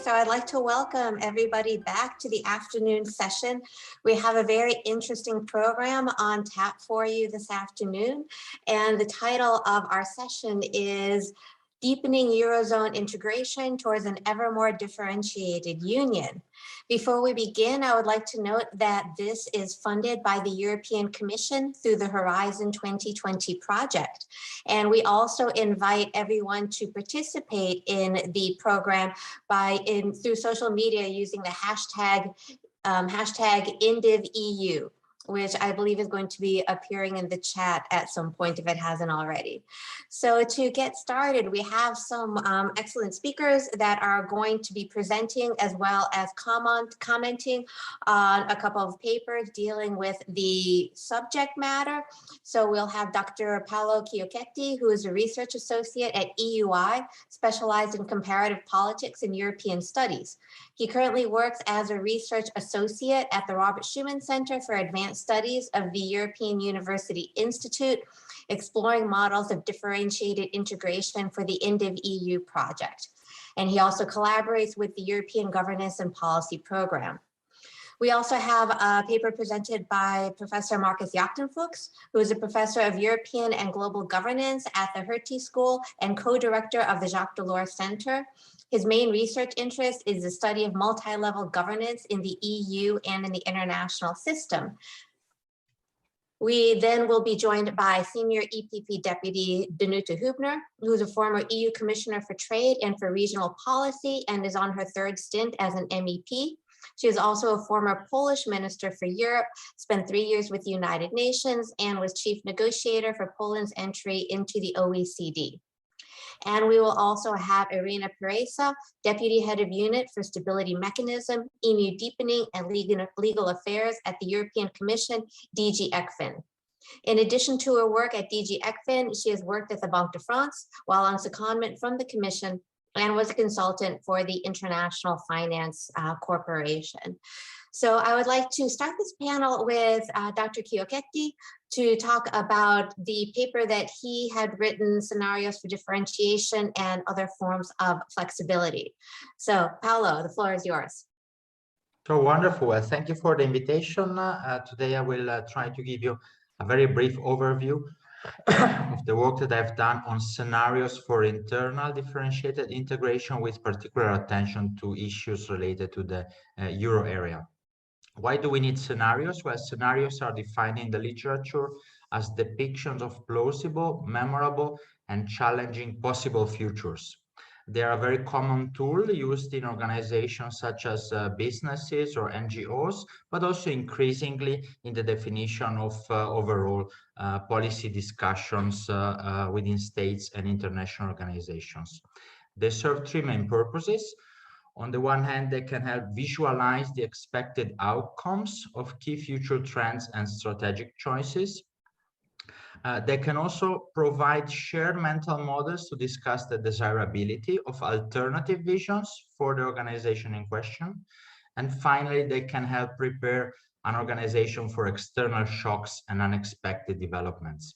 So I'd like to welcome everybody back to the afternoon session. We have a very interesting program on tap for you this afternoon. And the title of our session is Deepening Eurozone Integration Towards an Ever More Differentiated Union. Before we begin, I would like to note that this is funded by the European Commission through the Horizon 2020 project. And we also invite everyone to participate in the program through social media using the hashtag #IndivEU, which I believe is going to be appearing in the chat at some point if it hasn't already. So to get started, we have some excellent speakers that are going to be presenting as well as commenting on a couple of papers dealing with the subject matter. So we'll have Dr. Paolo Chiocchetti, who is a research associate at EUI, specialized in comparative politics and European studies. He currently works as a research associate at the Robert Schuman Center for Advanced Studies of the European University Institute, exploring models of differentiated integration for the IndivEU project. And he also collaborates with the European Governance and Policy Program. We also have a paper presented by Professor Markus Jachtenfuchs, who is a professor of European and Global Governance at the Hertie School and co-director of the Jacques Delors Center. His main research interest is the study of multi-level governance in the EU and in the international system. We then will be joined by Senior EPP Deputy Danuta Hübner, who is a former EU Commissioner for Trade and for Regional Policy and is on her third stint as an MEP. She is also a former Polish Minister for Europe, spent 3 years with the United Nations, and was chief negotiator for Poland's entry into the OECD. And we will also have Irena Pereša, Deputy Head of Unit for Stability Mechanism, EMU Deepening and Legal Affairs at the European Commission, DG ECFIN. In addition to her work at DG ECFIN, she has worked at the Banque de France while on secondment from the Commission and was a consultant for the International Finance Corporation. So I would like to start this panel with Dr. Chiocchetti to talk about the paper that he had written, Scenarios for Differentiation and Other Forms of Flexibility. So Paulo, the floor is yours. So wonderful. Thank you for the invitation. Today I will try to give you a very brief overview of the work that I've done on scenarios for internal differentiated integration with particular attention to issues related to the euro area. Why do we need scenarios? Well, scenarios are defined in the literature as depictions of plausible, memorable, and challenging possible futures. They are a very common tool used in organizations such as businesses or NGOs, but also increasingly in the definition of overall policy discussions within states and international organizations. They serve three main purposes. On the one hand, they can help visualize the expected outcomes of key future trends and strategic choices. They can also provide shared mental models to discuss the desirability of alternative visions for the organization in question. And finally, they can help prepare an organization for external shocks and unexpected developments.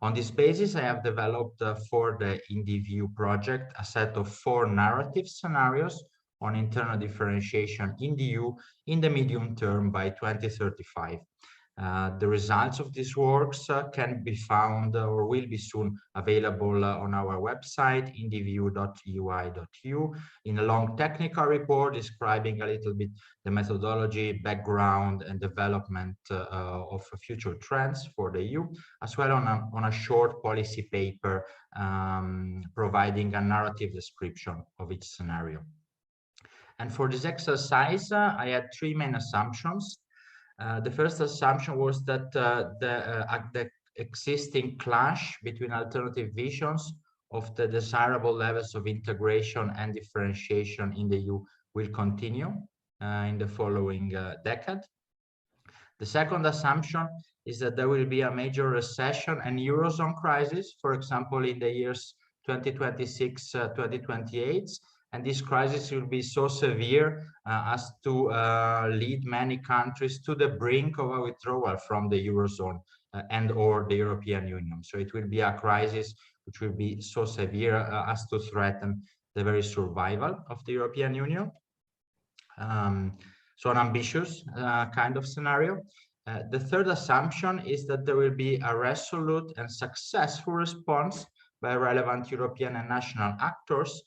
On this basis, I have developed for the IndivEU project a set of 4 narrative scenarios on internal differentiation in the EU in the medium term by 2035. The results of these works can be found or will be soon available on our website, indiveu.ui.eu, in a long technical report describing a little bit the methodology, background, and development of future trends for the EU, as well on a short policy paper providing a narrative description of each scenario. And for this exercise, I had 3 main assumptions. The first assumption was that the existing clash between alternative visions of the desirable levels of integration and differentiation in the EU will continue in the following decade. The second assumption is that there will be a major recession and Eurozone crisis, for example, in the years 2026, 2028. And this crisis will be so severe as to lead many countries to the brink of a withdrawal from the Eurozone and or the European Union. So it will be a crisis which will be so severe as to threaten the very survival of the European Union. So an ambitious kind of scenario. The third assumption is that there will be a resolute and successful response by relevant European and national actors,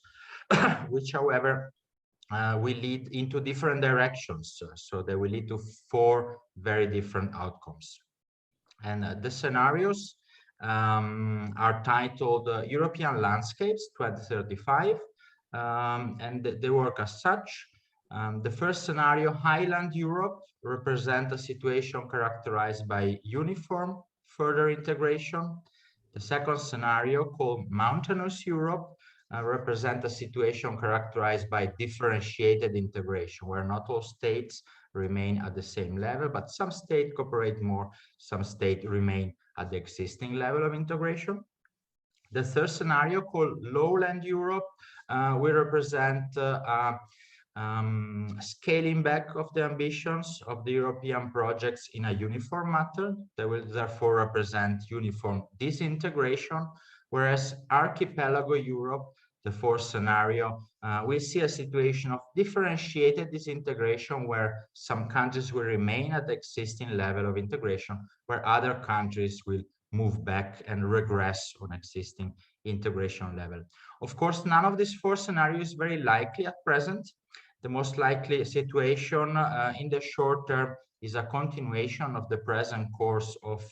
which, however, will lead into different directions. So they will lead to 4 very different outcomes. And the scenarios are titled European Landscapes 2035, and they work as such. The first scenario, Highland Europe, represents a situation characterized by uniform further integration. The second scenario, called Mountainous Europe, represent a situation characterized by differentiated integration, where not all states remain at the same level, but some states cooperate more, some states remain at the existing level of integration. The third scenario, called Lowland Europe, will represent scaling back of the ambitions of the European projects in a uniform manner. They will therefore represent uniform disintegration, whereas Archipelago Europe, the fourth scenario, we see a situation of differentiated disintegration, where some countries will remain at the existing level of integration, where other countries will move back and regress on existing integration level. Of course, none of these 4 scenarios is very likely at present. The most likely situation in the short term is a continuation of the present course of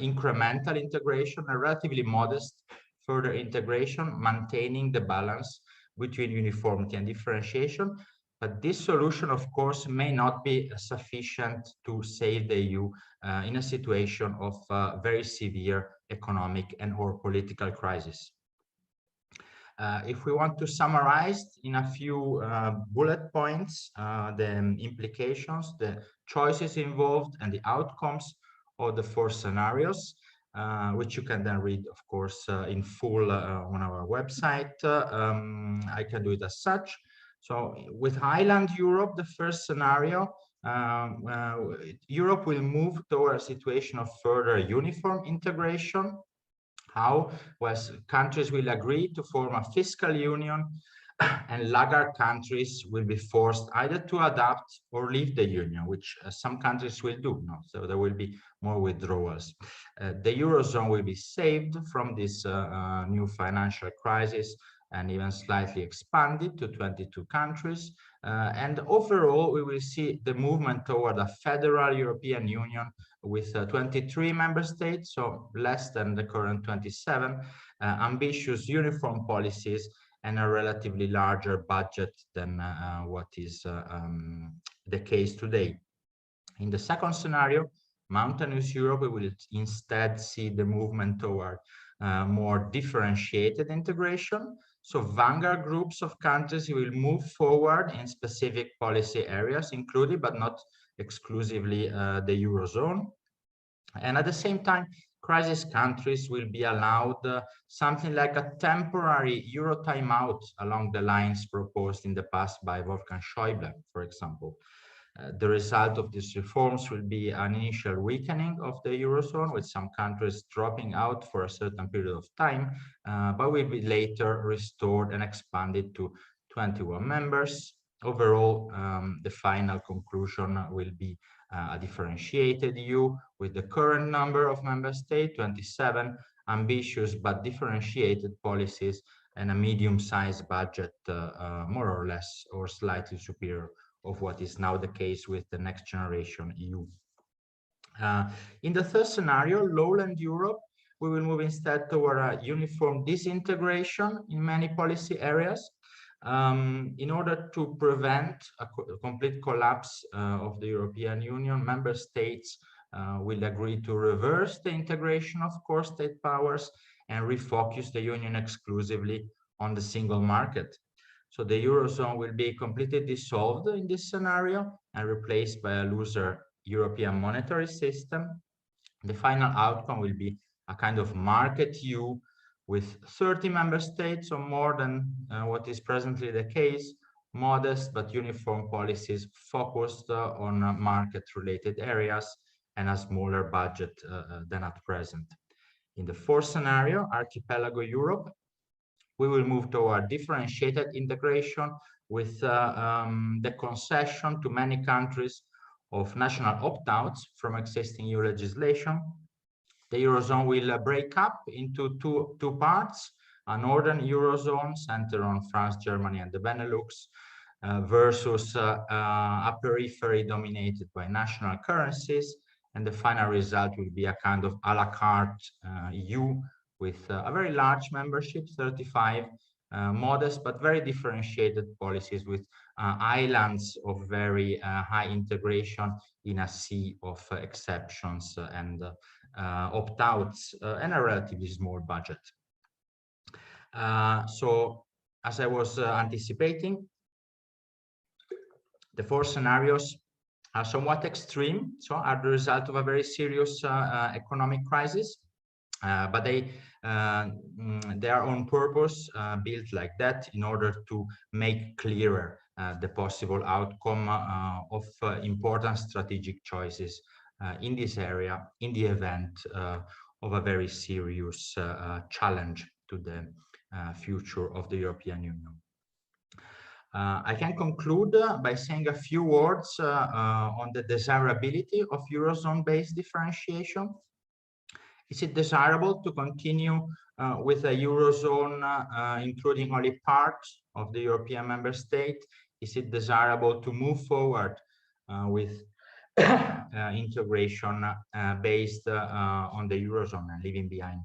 incremental integration, a relatively modest further integration, maintaining the balance between uniformity and differentiation. But this solution, of course, may not be sufficient to save the EU in a situation of very severe economic and/or political crisis. If we want to summarize in a few bullet points the implications, the choices involved, and the outcomes of the 4 scenarios, which you can then read, of course, in full on our website. I can do it as such. So with Highland Europe, the first scenario, Europe will move toward a situation of further uniform integration. How? Well, countries will agree to form a fiscal union, and laggard countries will be forced either to adapt or leave the union, which some countries will do. No? So there will be more withdrawals. The Eurozone will be saved from this new financial crisis and even slightly expanded to 22 countries. And overall, we will see the movement toward a federal European Union with 23 member states, so less than the current 27, ambitious uniform policies, and a relatively larger budget than what is the case today. In the second scenario, Mountainous Europe, we will instead see the movement toward more differentiated integration. So vanguard groups of countries will move forward in specific policy areas, including but not exclusively the Eurozone. And at the same time, crisis countries will be allowed something like a temporary Euro timeout along the lines proposed in the past by Wolfgang Schäuble, for example. The result of these reforms will be an initial weakening of the Eurozone, with some countries dropping out for a certain period of time, but will be later restored and expanded to 21 members. Overall, the final conclusion will be a differentiated EU with the current number of member states, 27, ambitious but differentiated policies, and a medium-sized budget, more or less or slightly superior of what is now the case with the next generation EU. In the third scenario, Lowland Europe, we will move instead toward a uniform disintegration in many policy areas. In order to prevent a complete collapse of the European Union, member states will agree to reverse the integration of core state powers and refocus the Union exclusively on the single market. So the Eurozone will be completely dissolved in this scenario and replaced by a looser European monetary system. The final outcome will be a kind of market EU with 30 member states, or more than what is presently the case, modest but uniform policies focused on market-related areas, and a smaller budget than at present. In the fourth scenario, Archipelago Europe, we will move toward differentiated integration with the concession to many countries of national opt-outs from existing EU legislation. The Eurozone will break up into two parts, a northern Eurozone centered on France, Germany, and the Benelux, versus a periphery dominated by national currencies. And the final result will be a kind of a la carte EU with a very large membership, 35, modest but very differentiated policies with islands of very high integration in a sea of exceptions and opt-outs and a relatively small budget. So as I was anticipating, the four scenarios are somewhat extreme, so are the result of a very serious economic crisis, but they are on purpose built like that in order to make clearer the possible outcome of important strategic choices in this area in the event of a very serious challenge to the future of the European Union. I can conclude by saying a few words on the desirability of Eurozone-based differentiation. Is it desirable to continue with a Eurozone including only parts of the European member state? Is it desirable to move forward with integration based on the Eurozone and leaving behind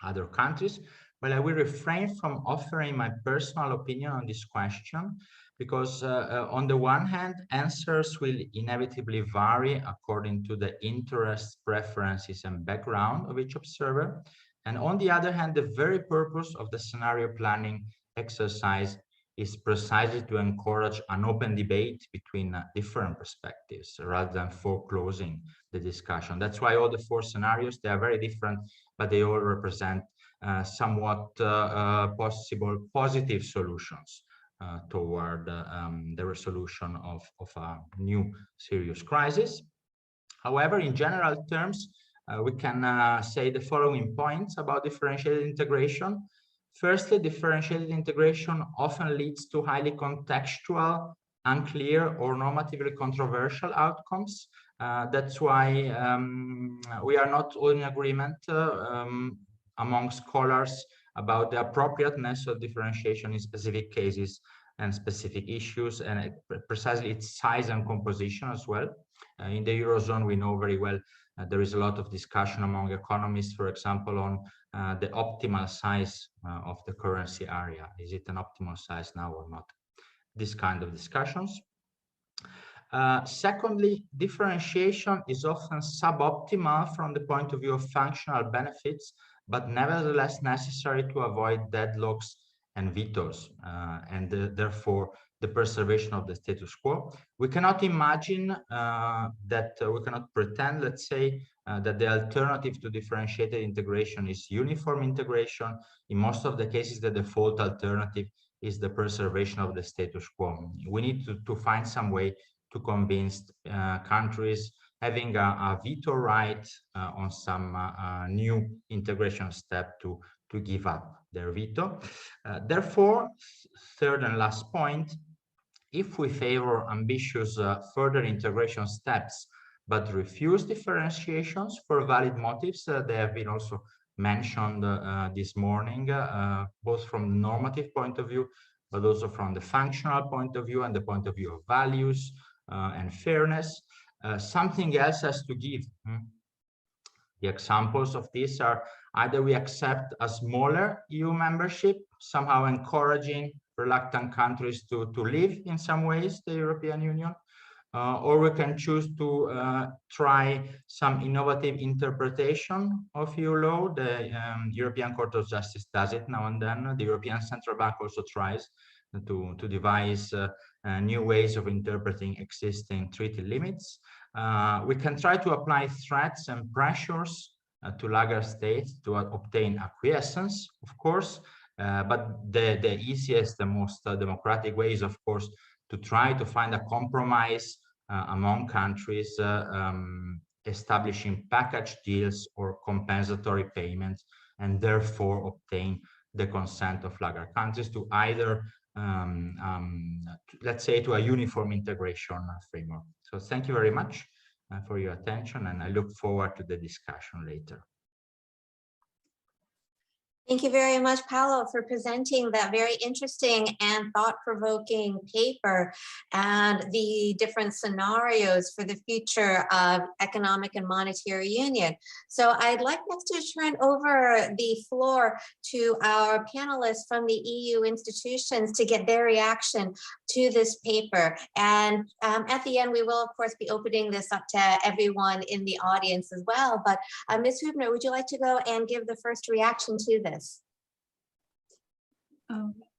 other countries? Well, I will refrain from offering my personal opinion on this question because on the one hand, answers will inevitably vary according to the interests, preferences, and background of each observer. And on the other hand, the very purpose of the scenario planning exercise is precisely to encourage an open debate between different perspectives rather than foreclosing the discussion. That's why all the four scenarios, they are very different, but they all represent somewhat possible positive solutions toward the resolution of a new serious crisis. However, in general terms, we can say the following points about differentiated integration. Firstly, differentiated integration often leads to highly contextual, unclear, or normatively controversial outcomes. That's why we are not all in agreement among scholars about the appropriateness of differentiation in specific cases and specific issues, and precisely its size and composition as well. In the Eurozone, we know very well there is a lot of discussion among economists, for example, on the optimal size of the currency area. Is it an optimal size now or not? This kind of discussions. Secondly, differentiation is often suboptimal from the point of view of functional benefits, but nevertheless necessary to avoid deadlocks and vetoes, and therefore the preservation of the status quo. We cannot imagine we cannot pretend, let's say, that the alternative to differentiated integration is uniform integration. In most of the cases, the default alternative is the preservation of the status quo. We need to find some way to convince countries having a veto right on some new integration step to give up their veto. Therefore, third and last point, if we favor ambitious further integration steps but refuse differentiations for valid motives, they have been also mentioned this morning, both from the normative point of view, but also from the functional point of view and the point of view of values and fairness. Something else has to give. The examples of this are either we accept a smaller EU membership, somehow encouraging reluctant countries to leave in some ways the European Union, or we can choose to try some innovative interpretation of EU law. The European Court of Justice does it now and then. The European Central Bank also tries to devise new ways of interpreting existing treaty limits. We can try to apply threats and pressures to laggard states to obtain acquiescence, of course, but the easiest, the most democratic way is, of course, to try to find a compromise among countries, establishing package deals or compensatory payments, and therefore obtain the consent of laggard countries to either, let's say, to a uniform integration framework. So thank you very much for your attention, and I look forward to the discussion later. Thank you very much, Paolo, for presenting that very interesting and thought-provoking paper and the different scenarios for the future of economic and monetary union. So I'd like next to turn over the floor to our panelists from the EU institutions to get their reaction to this paper. And at the end, we will, of course, be opening this up to everyone in the audience as well. But Ms. Hübner, would you like to go and give the first reaction to this?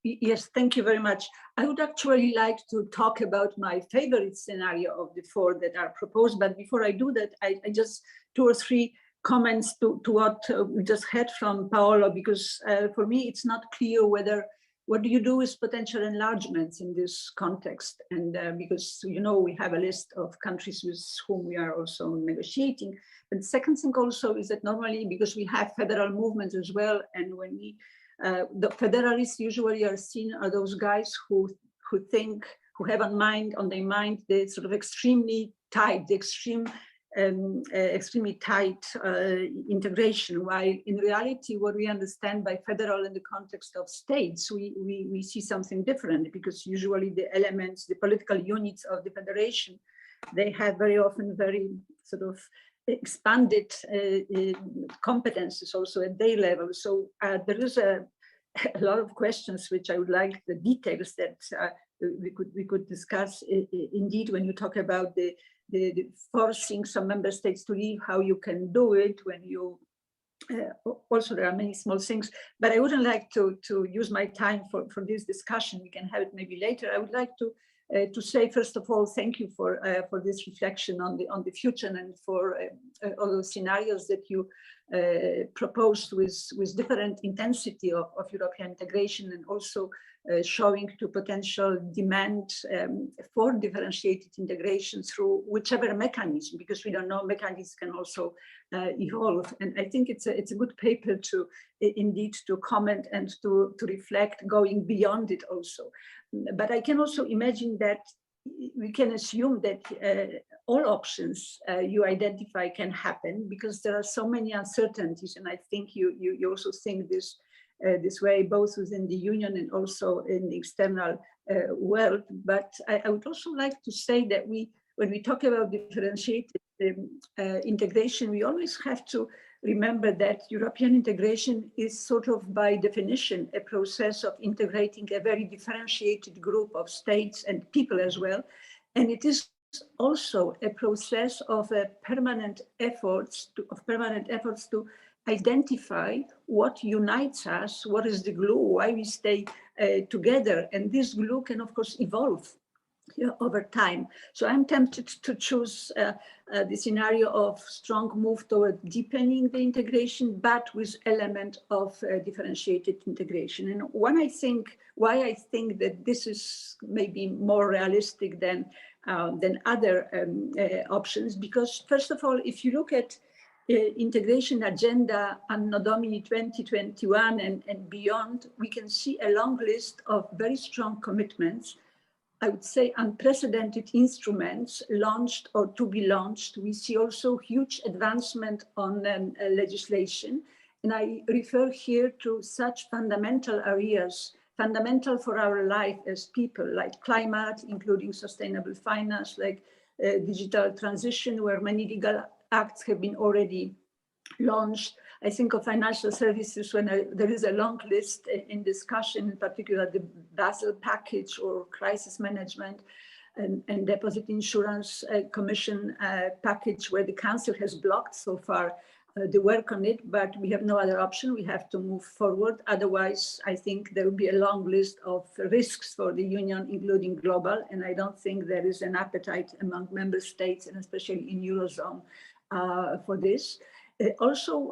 Yes, thank you very much. I would actually like to talk about my favorite scenario of the four that are proposed. But before I do that, I just 2 or 3 comments to what we just heard from Paolo, because for me, it's not clear whether what do you do with potential enlargements in this context. And because, you know, we have a list of countries with whom we are also negotiating. And the second thing also is that normally, because we have federal movements as well, and when we the federalists usually are seen are those guys who have on their mind the sort of extremely tight, extremely tight integration. While in reality, what we understand by federal in the context of states, we see something different, because usually the elements, the political units of the federation, they have very often very sort of expanded competences also at their level. So there is a lot of questions which I would like the details that we could discuss. Indeed, when you talk about the forcing some member states to leave, how you can do it when you also there are many small things, but I wouldn't like to use my time for this discussion. We can have it maybe later. I would like to say, first of all, thank you for this reflection on the future and for all those scenarios that you proposed with different intensity of European integration, and also showing to potential demand for differentiated integration through whichever mechanism, because we don't know, mechanisms can also evolve. And I think it's a good paper to indeed to comment and to reflect going beyond it also. But I can also imagine that we can assume that all options you identify can happen, because there are so many uncertainties. And I think you also think this way, both within the union and also in the external world. But I would also like to say that when we talk about differentiated integration, we always have to remember that European integration is sort of by definition a process of integrating a very differentiated group of states and people as well. And it is also a process of permanent efforts to identify what unites us, what is the glue, why we stay together. And this glue can, of course, evolve over time. So I'm tempted to choose the scenario of strong move toward deepening the integration, but with element of differentiated integration. And why I think that this is maybe more realistic than other options, because first of all, if you look at integration agenda Anno Domini 2021 and beyond, we can see a long list of very strong commitments, I would say unprecedented instruments launched or to be launched. We see also huge advancement on legislation. And I refer here to such fundamental areas, fundamental for our life as people, like climate, including sustainable finance, like digital transition, where many legal acts have been already launched. I think of financial services when there is a long list in discussion, in particular the Basel package or crisis management and deposit insurance commission package, where the council has blocked so far the work on it, but we have no other option. We have to move forward. Otherwise, I think there will be a long list of risks for the union, including global, and I don't think there is an appetite among member states, and especially in Eurozone, for this. Also,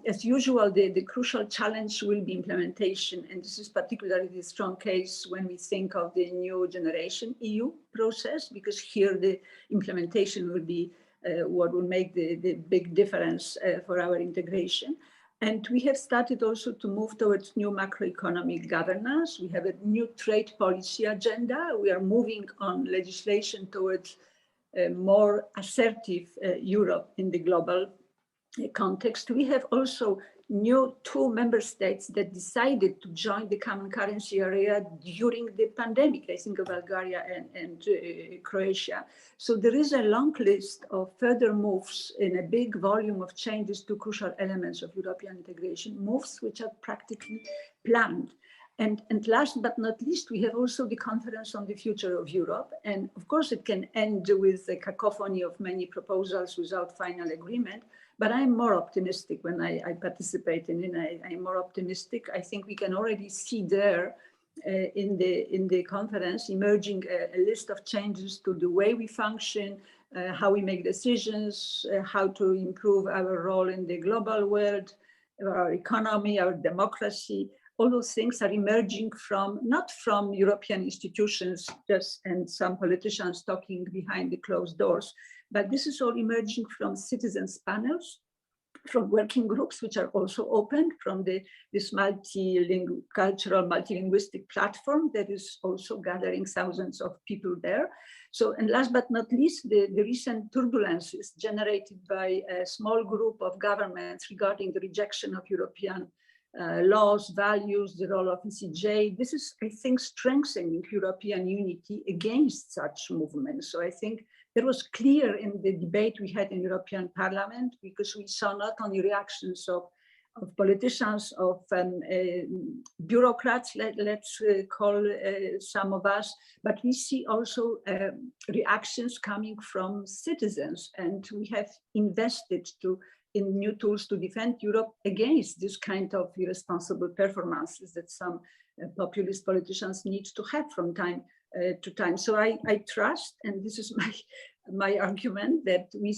as usual, the crucial challenge will be implementation. And this is particularly the strong case when we think of the new generation EU process, because here the implementation will be what will make the big difference for our integration. And we have started also to move towards new macroeconomic governance. We have a new trade policy agenda. We are moving on legislation towards a more assertive Europe in the global context. We have also two member states that decided to join the common currency area during the pandemic. I think of Bulgaria and Croatia. So there is a long list of further moves in a big volume of changes to crucial elements of European integration, moves which are practically planned. And last but not least, we have also the Conference on the Future of Europe. And of course, it can end with a cacophony of many proposals without final agreement. But I'm more optimistic when I participate in it. I'm more optimistic. I think we can already see there in the conference emerging a list of changes to the way we function, how we make decisions, how to improve our role in the global world, our economy, our democracy. All those things are emerging not from European institutions and some politicians talking behind the closed doors, but this is all emerging from citizens' panels, from working groups, which are also open, from this multicultural, multilinguistic platform that is also gathering thousands of people there. So, and last but not least, the recent turbulences generated by a small group of governments regarding the rejection of European laws, values, the role of ECJ. This is, I think, strengthening European unity against such movements. So I think that was clear in the debate we had in European Parliament, because we saw not only reactions of politicians, of bureaucrats, let's call some of us, but we see also reactions coming from citizens, and we have invested in new tools to defend Europe against this kind of irresponsible performances that some populist politicians need to have from time to time. So I trust, and this is my argument, that we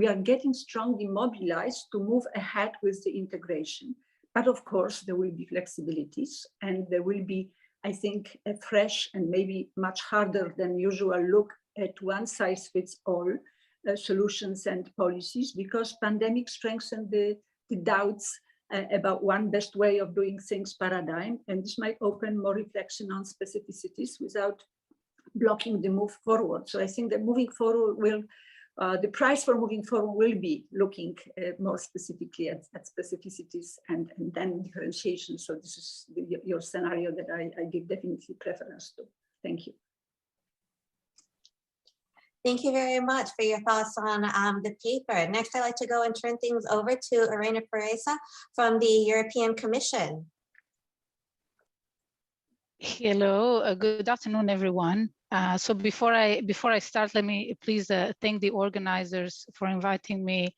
are getting strongly mobilized to move ahead with the integration. But of course, there will be flexibilities, and there will be, I think, a fresh and maybe much harder than usual look at one size fits all solutions and policies, because pandemic strengthened the doubts about one best way of doing things paradigm, and this might open more reflection on specificities without blocking the move forward. So I think that moving forward the price for moving forward will be looking more specifically at specificities and then differentiation. So this is your scenario that I give definitely preference to. Thank you. Thank you very much for your thoughts on the paper. Next, I'd like to go and turn things over to Irena Pereša from the European Commission. Hello, good afternoon, everyone. So before I start, let me please thank the organizers for inviting me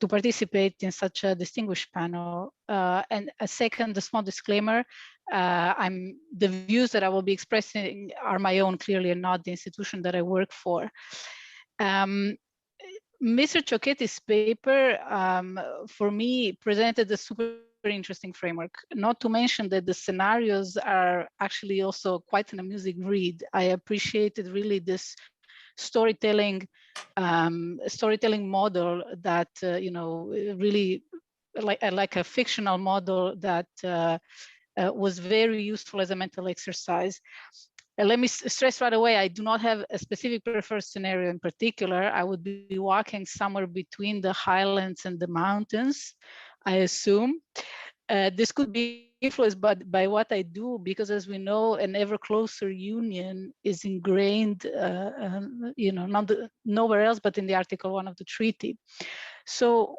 to participate in such a distinguished panel. And a second, a small disclaimer, the views that I will be expressing are my own, clearly, and not the institution that I work for. Mr. Chiocchetti's paper, for me, presented a super interesting framework, not to mention that the scenarios are actually also quite an amusing read. I appreciated really this storytelling model that, really like a fictional model that was very useful as a mental exercise. Let me stress right away, I do not have a specific preferred scenario in particular. I would be walking somewhere between the highlands and the mountains, I assume. This could be influenced by what I do, because as we know, an ever closer union is ingrained, nowhere else but in the Article 1 of the treaty. So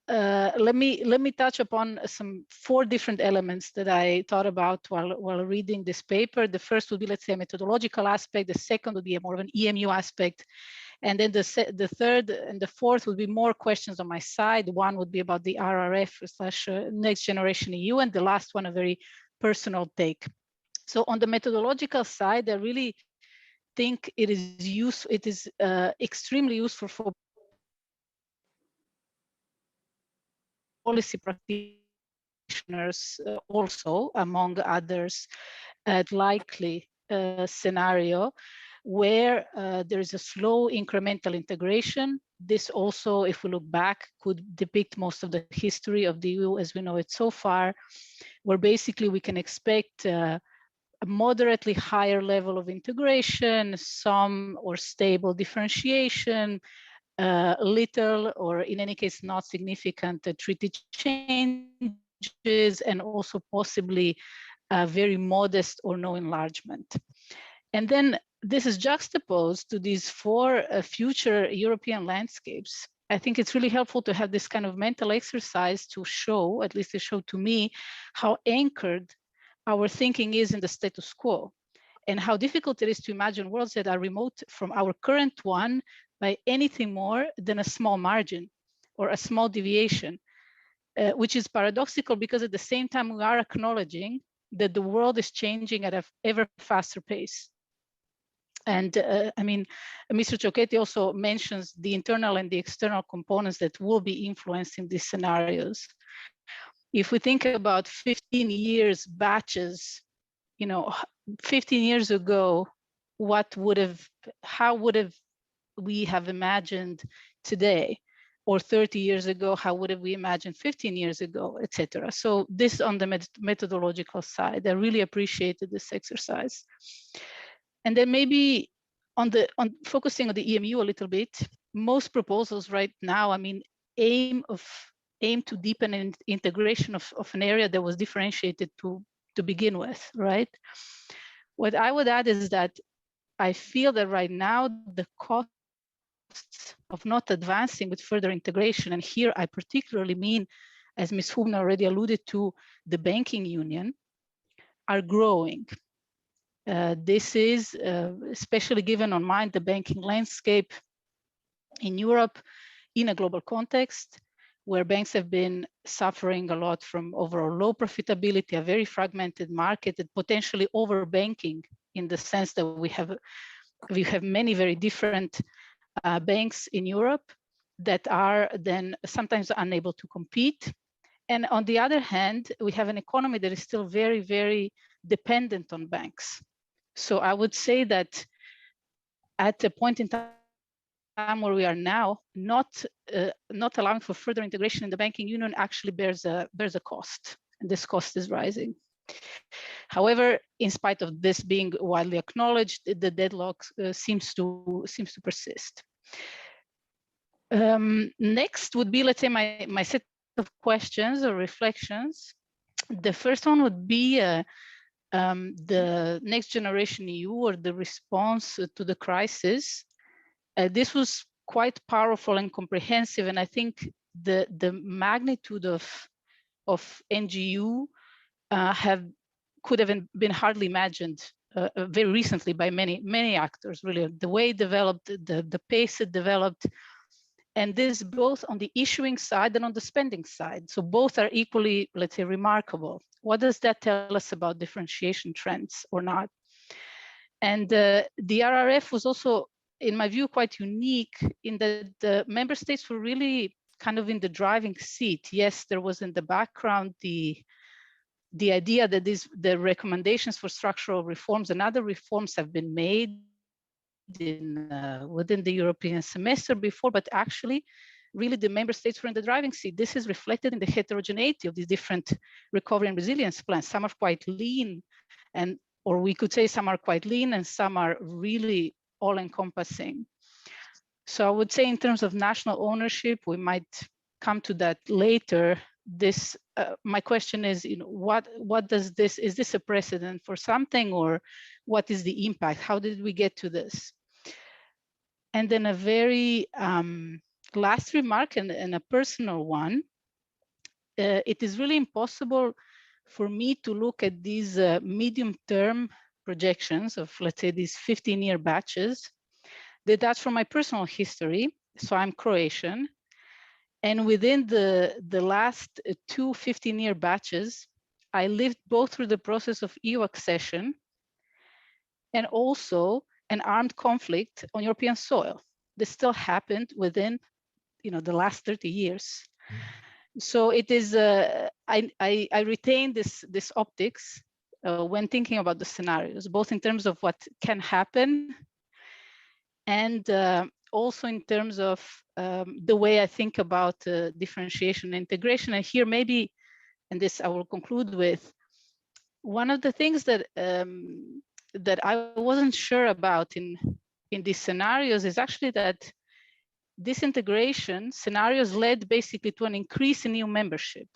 let me touch upon some 4 different elements that I thought about while reading this paper. The first would be, let's say, a methodological aspect. The second would be a more of an EMU aspect. And then the third and the fourth would be more questions on my side. One would be about the RRF / Next Generation EU, and the last one, a very personal take. So on the methodological side, I really think it is extremely useful for policy practitioners also, among others, likely scenario. where there is a slow incremental integration. This also, if we look back, could depict most of the history of the EU as we know it so far, where basically we can expect a moderately higher level of integration, some or stable differentiation, little or in any case not significant treaty changes, and also possibly very modest or no enlargement. And then this is juxtaposed to these four future European landscapes. I think it's really helpful to have this kind of mental exercise to show, at least it showed to me, how anchored our thinking is in the status quo, and how difficult it is to imagine worlds that are remote from our current one by anything more than a small margin or a small deviation, which is paradoxical because at the same time we are acknowledging that the world is changing at an ever faster pace. And I mean, Mr. Chiocchetti also mentions the internal and the external components that will be influencing these scenarios. If we think about 15 years batches, you know, 15 years ago, how would we have imagined today? Or 30 years ago, how would have we imagined 15 years ago, etc. So this on the methodological side, I really appreciated this exercise. And then maybe on focusing on the EMU a little bit, most proposals right now, I mean, aim to deepen integration of an area that was differentiated to begin with, right? What I would add is that I feel that right now the costs of not advancing with further integration, and here I particularly mean, as Ms. Hübner already alluded to, the banking union, are growing. This is especially given on mind the banking landscape in Europe in a global context, where banks have been suffering a lot from overall low profitability, a very fragmented market, and potentially overbanking in the sense that we have many very different banks in Europe that are then sometimes unable to compete. And on the other hand, we have an economy that is still very, very dependent on banks. So I would say that at the point in time where we are now, not allowing for further integration in the banking union actually bears a cost, and this cost is rising. However, in spite of this being widely acknowledged, the deadlock seems to persist. Next would be, let's say, my set of questions or reflections. The first one would be the next generation EU, or the response to the crisis. This was quite powerful and comprehensive, and I think the magnitude of NGU could have been hardly imagined very recently by many actors. Really, the way it developed, the pace it developed, and this both on the issuing side and on the spending side. So both are equally, let's say, remarkable. What does that tell us about differentiation trends or not? And the RRF was also, in my view, quite unique in that the member states were really kind of in the driving seat. Yes, there was in the background the idea that the recommendations for structural reforms and other reforms have been made within the European semester before, but actually, really the member states were in the driving seat. This is reflected in the heterogeneity of these different recovery and resilience plans. Some are quite lean, or we could say some are quite lean and some are really all-encompassing. So I would say in terms of national ownership, we might come to that later. This, my question is, what does this, is this a precedent for something, or what is the impact? How did we get to this? And then a very last remark and a personal one. It is really impossible for me to look at these medium-term projections of, let's say, these 15-year batches. That's from my personal history. So I'm Croatian. And within the last two 15-year batches, I lived both through the process of EU accession and also an armed conflict on European soil. This still happened within, the last 30 years. So it is, I retain this optics when thinking about the scenarios, both in terms of what can happen and also in terms of the way I think about differentiation and integration. And here maybe, and this I will conclude with, one of the things that that I wasn't sure about in these scenarios is actually that this integration scenarios led basically to an increase in new membership,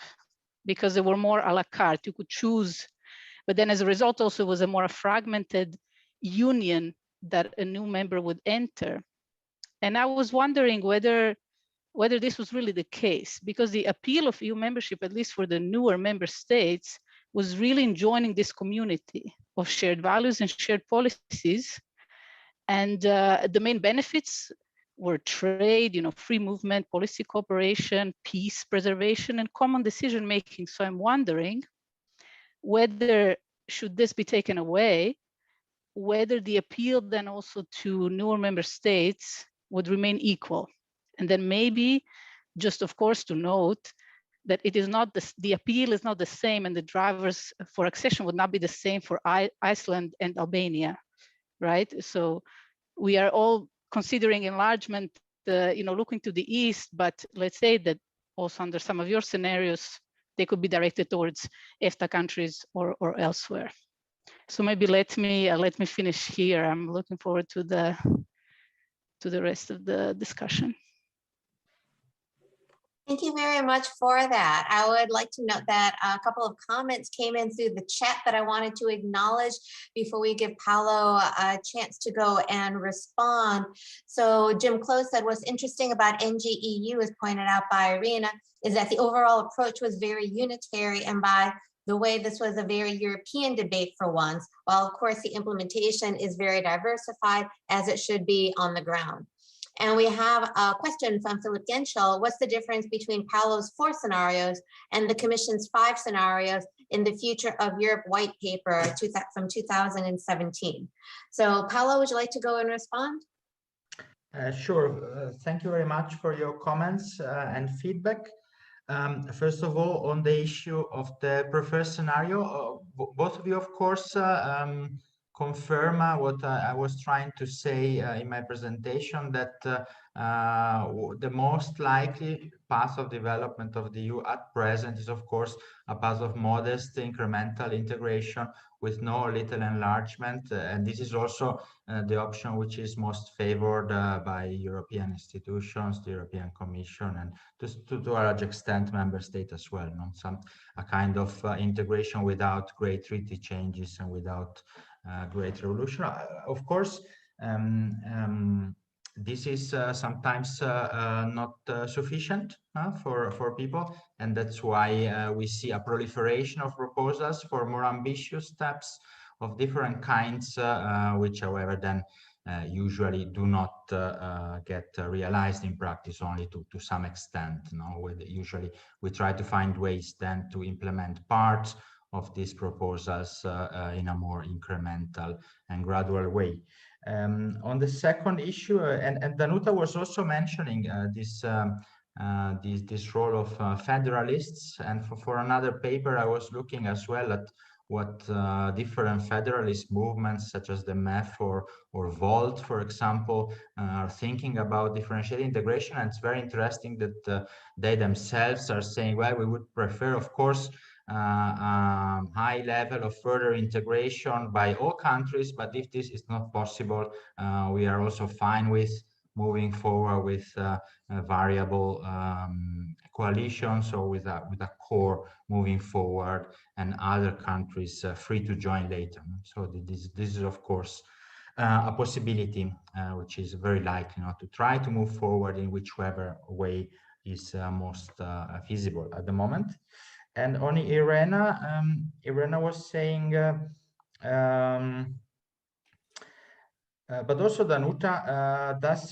because they were more a la carte. You could choose, but then as a result also was a more fragmented union that a new member would enter. And I was wondering whether this was really the case, because the appeal of EU membership, at least for the newer member states, was really in joining this community of shared values and shared policies. And the main benefits were trade, free movement, policy cooperation, peace preservation, and common decision making. So I'm wondering whether, should this be taken away, whether the appeal then also to newer member states would remain equal. And then maybe just, of course, to note that it is not the appeal is not the same, and the drivers for accession would not be the same for Iceland and Albania, right? So we are all considering enlargement, looking to the east, but let's say that also under some of your scenarios, they could be directed towards EFTA countries or elsewhere. So maybe let me finish here. I'm looking forward to the rest of the discussion. Thank you very much for that. I would like to note that a couple of comments came in through the chat that I wanted to acknowledge before we give Paolo a chance to go and respond. So Jim Close said, what's interesting about NGEU, as pointed out by Irena, is that the overall approach was very unitary, and by the way, this was a very European debate for once, while of course the implementation is very diversified, as it should be on the ground. And we have a question from Philip Genschel. What's the difference between Paolo's 4 scenarios and the Commission's 5 scenarios in the Future of Europe white paper from 2017? So Paolo, would you like to go and respond? Sure. Thank you very much for your comments and feedback. First of all, on the issue of the preferred scenario, both of you, of course, confirm what I was trying to say in my presentation, that the most likely path of development of the EU at present is, of course, a path of modest incremental integration with no or little enlargement. And this is also the option which is most favored by European institutions, the European Commission, and to a large extent, member state as well. A kind of integration without great treaty changes and without great revolution. Of course, this is sometimes not sufficient for people, and that's why we see a proliferation of proposals for more ambitious steps of different kinds, which, however, then usually do not get realized in practice, only to some extent. Usually we try to find ways then to implement parts of these proposals in a more incremental and gradual way. On the second issue, and Danuta was also mentioning this role of federalists, and for another paper I was looking as well at what different federalist movements such as the MEP or Volt, for example, are thinking about differentiated integration. And it's very interesting that they themselves are saying, well, we would prefer, of course, high level of further integration by all countries, but if this is not possible, we are also fine with moving forward with variable coalitions, or with a core moving forward, and other countries free to join later. So this is, of course, a possibility which is very likely to try to move forward in whichever way is most feasible at the moment. And on Irena, Irena was saying, but also Danuta, does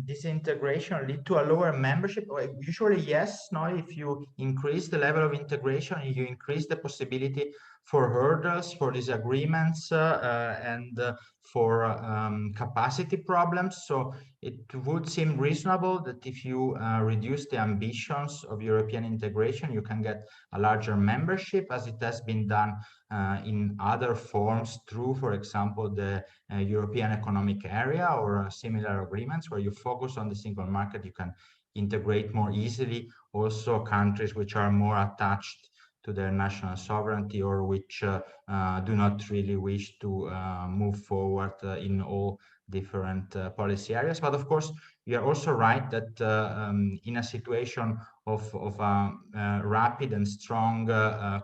this integration lead to a lower membership? Usually, yes. If you increase the level of integration, you increase the possibility for hurdles, for disagreements, and for capacity problems. So it would seem reasonable that if you reduce the ambitions of European integration, you can get a larger membership, as it has been done in other forms through, for example, the European Economic Area or similar agreements where you focus on the single market, you can integrate more easily also countries which are more attached to their national sovereignty or which do not really wish to move forward in all different policy areas. But of course, you are also right that in a situation of a rapid and strong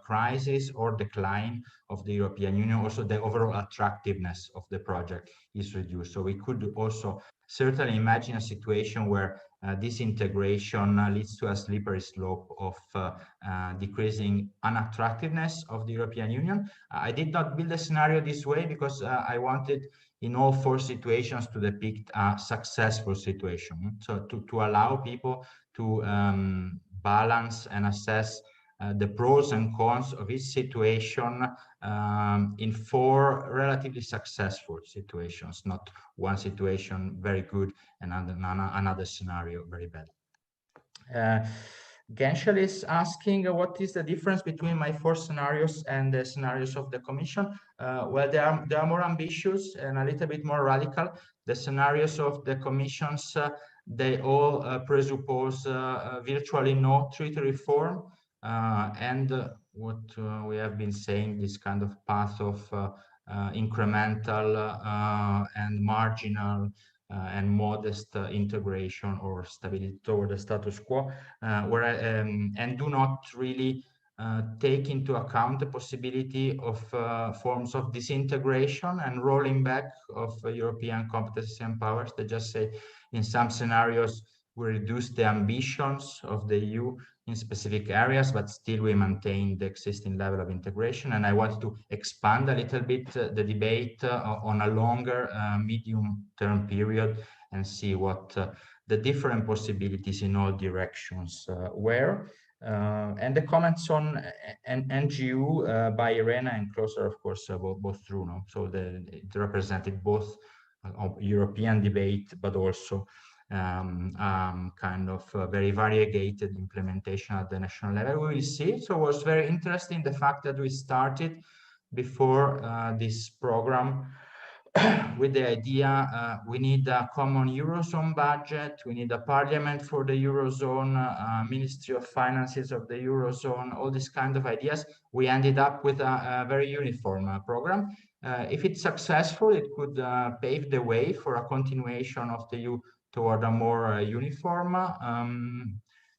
crisis or decline of the European Union, also the overall attractiveness of the project is reduced. So we could also certainly imagine a situation where this integration leads to a slippery slope of decreasing unattractiveness of the European Union. I did not build a scenario this way because I wanted in all four situations to depict a successful situation. So to allow people to balance and assess the pros and cons of each situation in four relatively successful situations, not one situation very good and another scenario very bad. Genshel is asking what is the difference between my four scenarios and the scenarios of the Commission. Well, they are more ambitious and a little bit more radical. The scenarios of the Commissions, they all presuppose virtually no treaty reform and what we have been saying, this kind of path of incremental and marginal and modest integration or stability toward the status quo, and do not really take into account the possibility of forms of disintegration and rolling back of European competencies and powers. They just say in some scenarios we reduce the ambitions of the EU in specific areas, but still we maintain the existing level of integration. And I want to expand a little bit the debate on a longer medium-term period and see what the different possibilities in all directions were. And the comments on NGU by Irena and Closer, of course, both true. No? So it represented both European debate, but also kind of very variegated implementation at the national level. We will see. So it was very interesting the fact that we started before this program with the idea we need a common Eurozone budget, we need a parliament for the Eurozone, Ministry of Finances of the Eurozone, all these kind of ideas. We ended up with a very uniform program. If it's successful, it could pave the way for a continuation of the EU toward a more uniform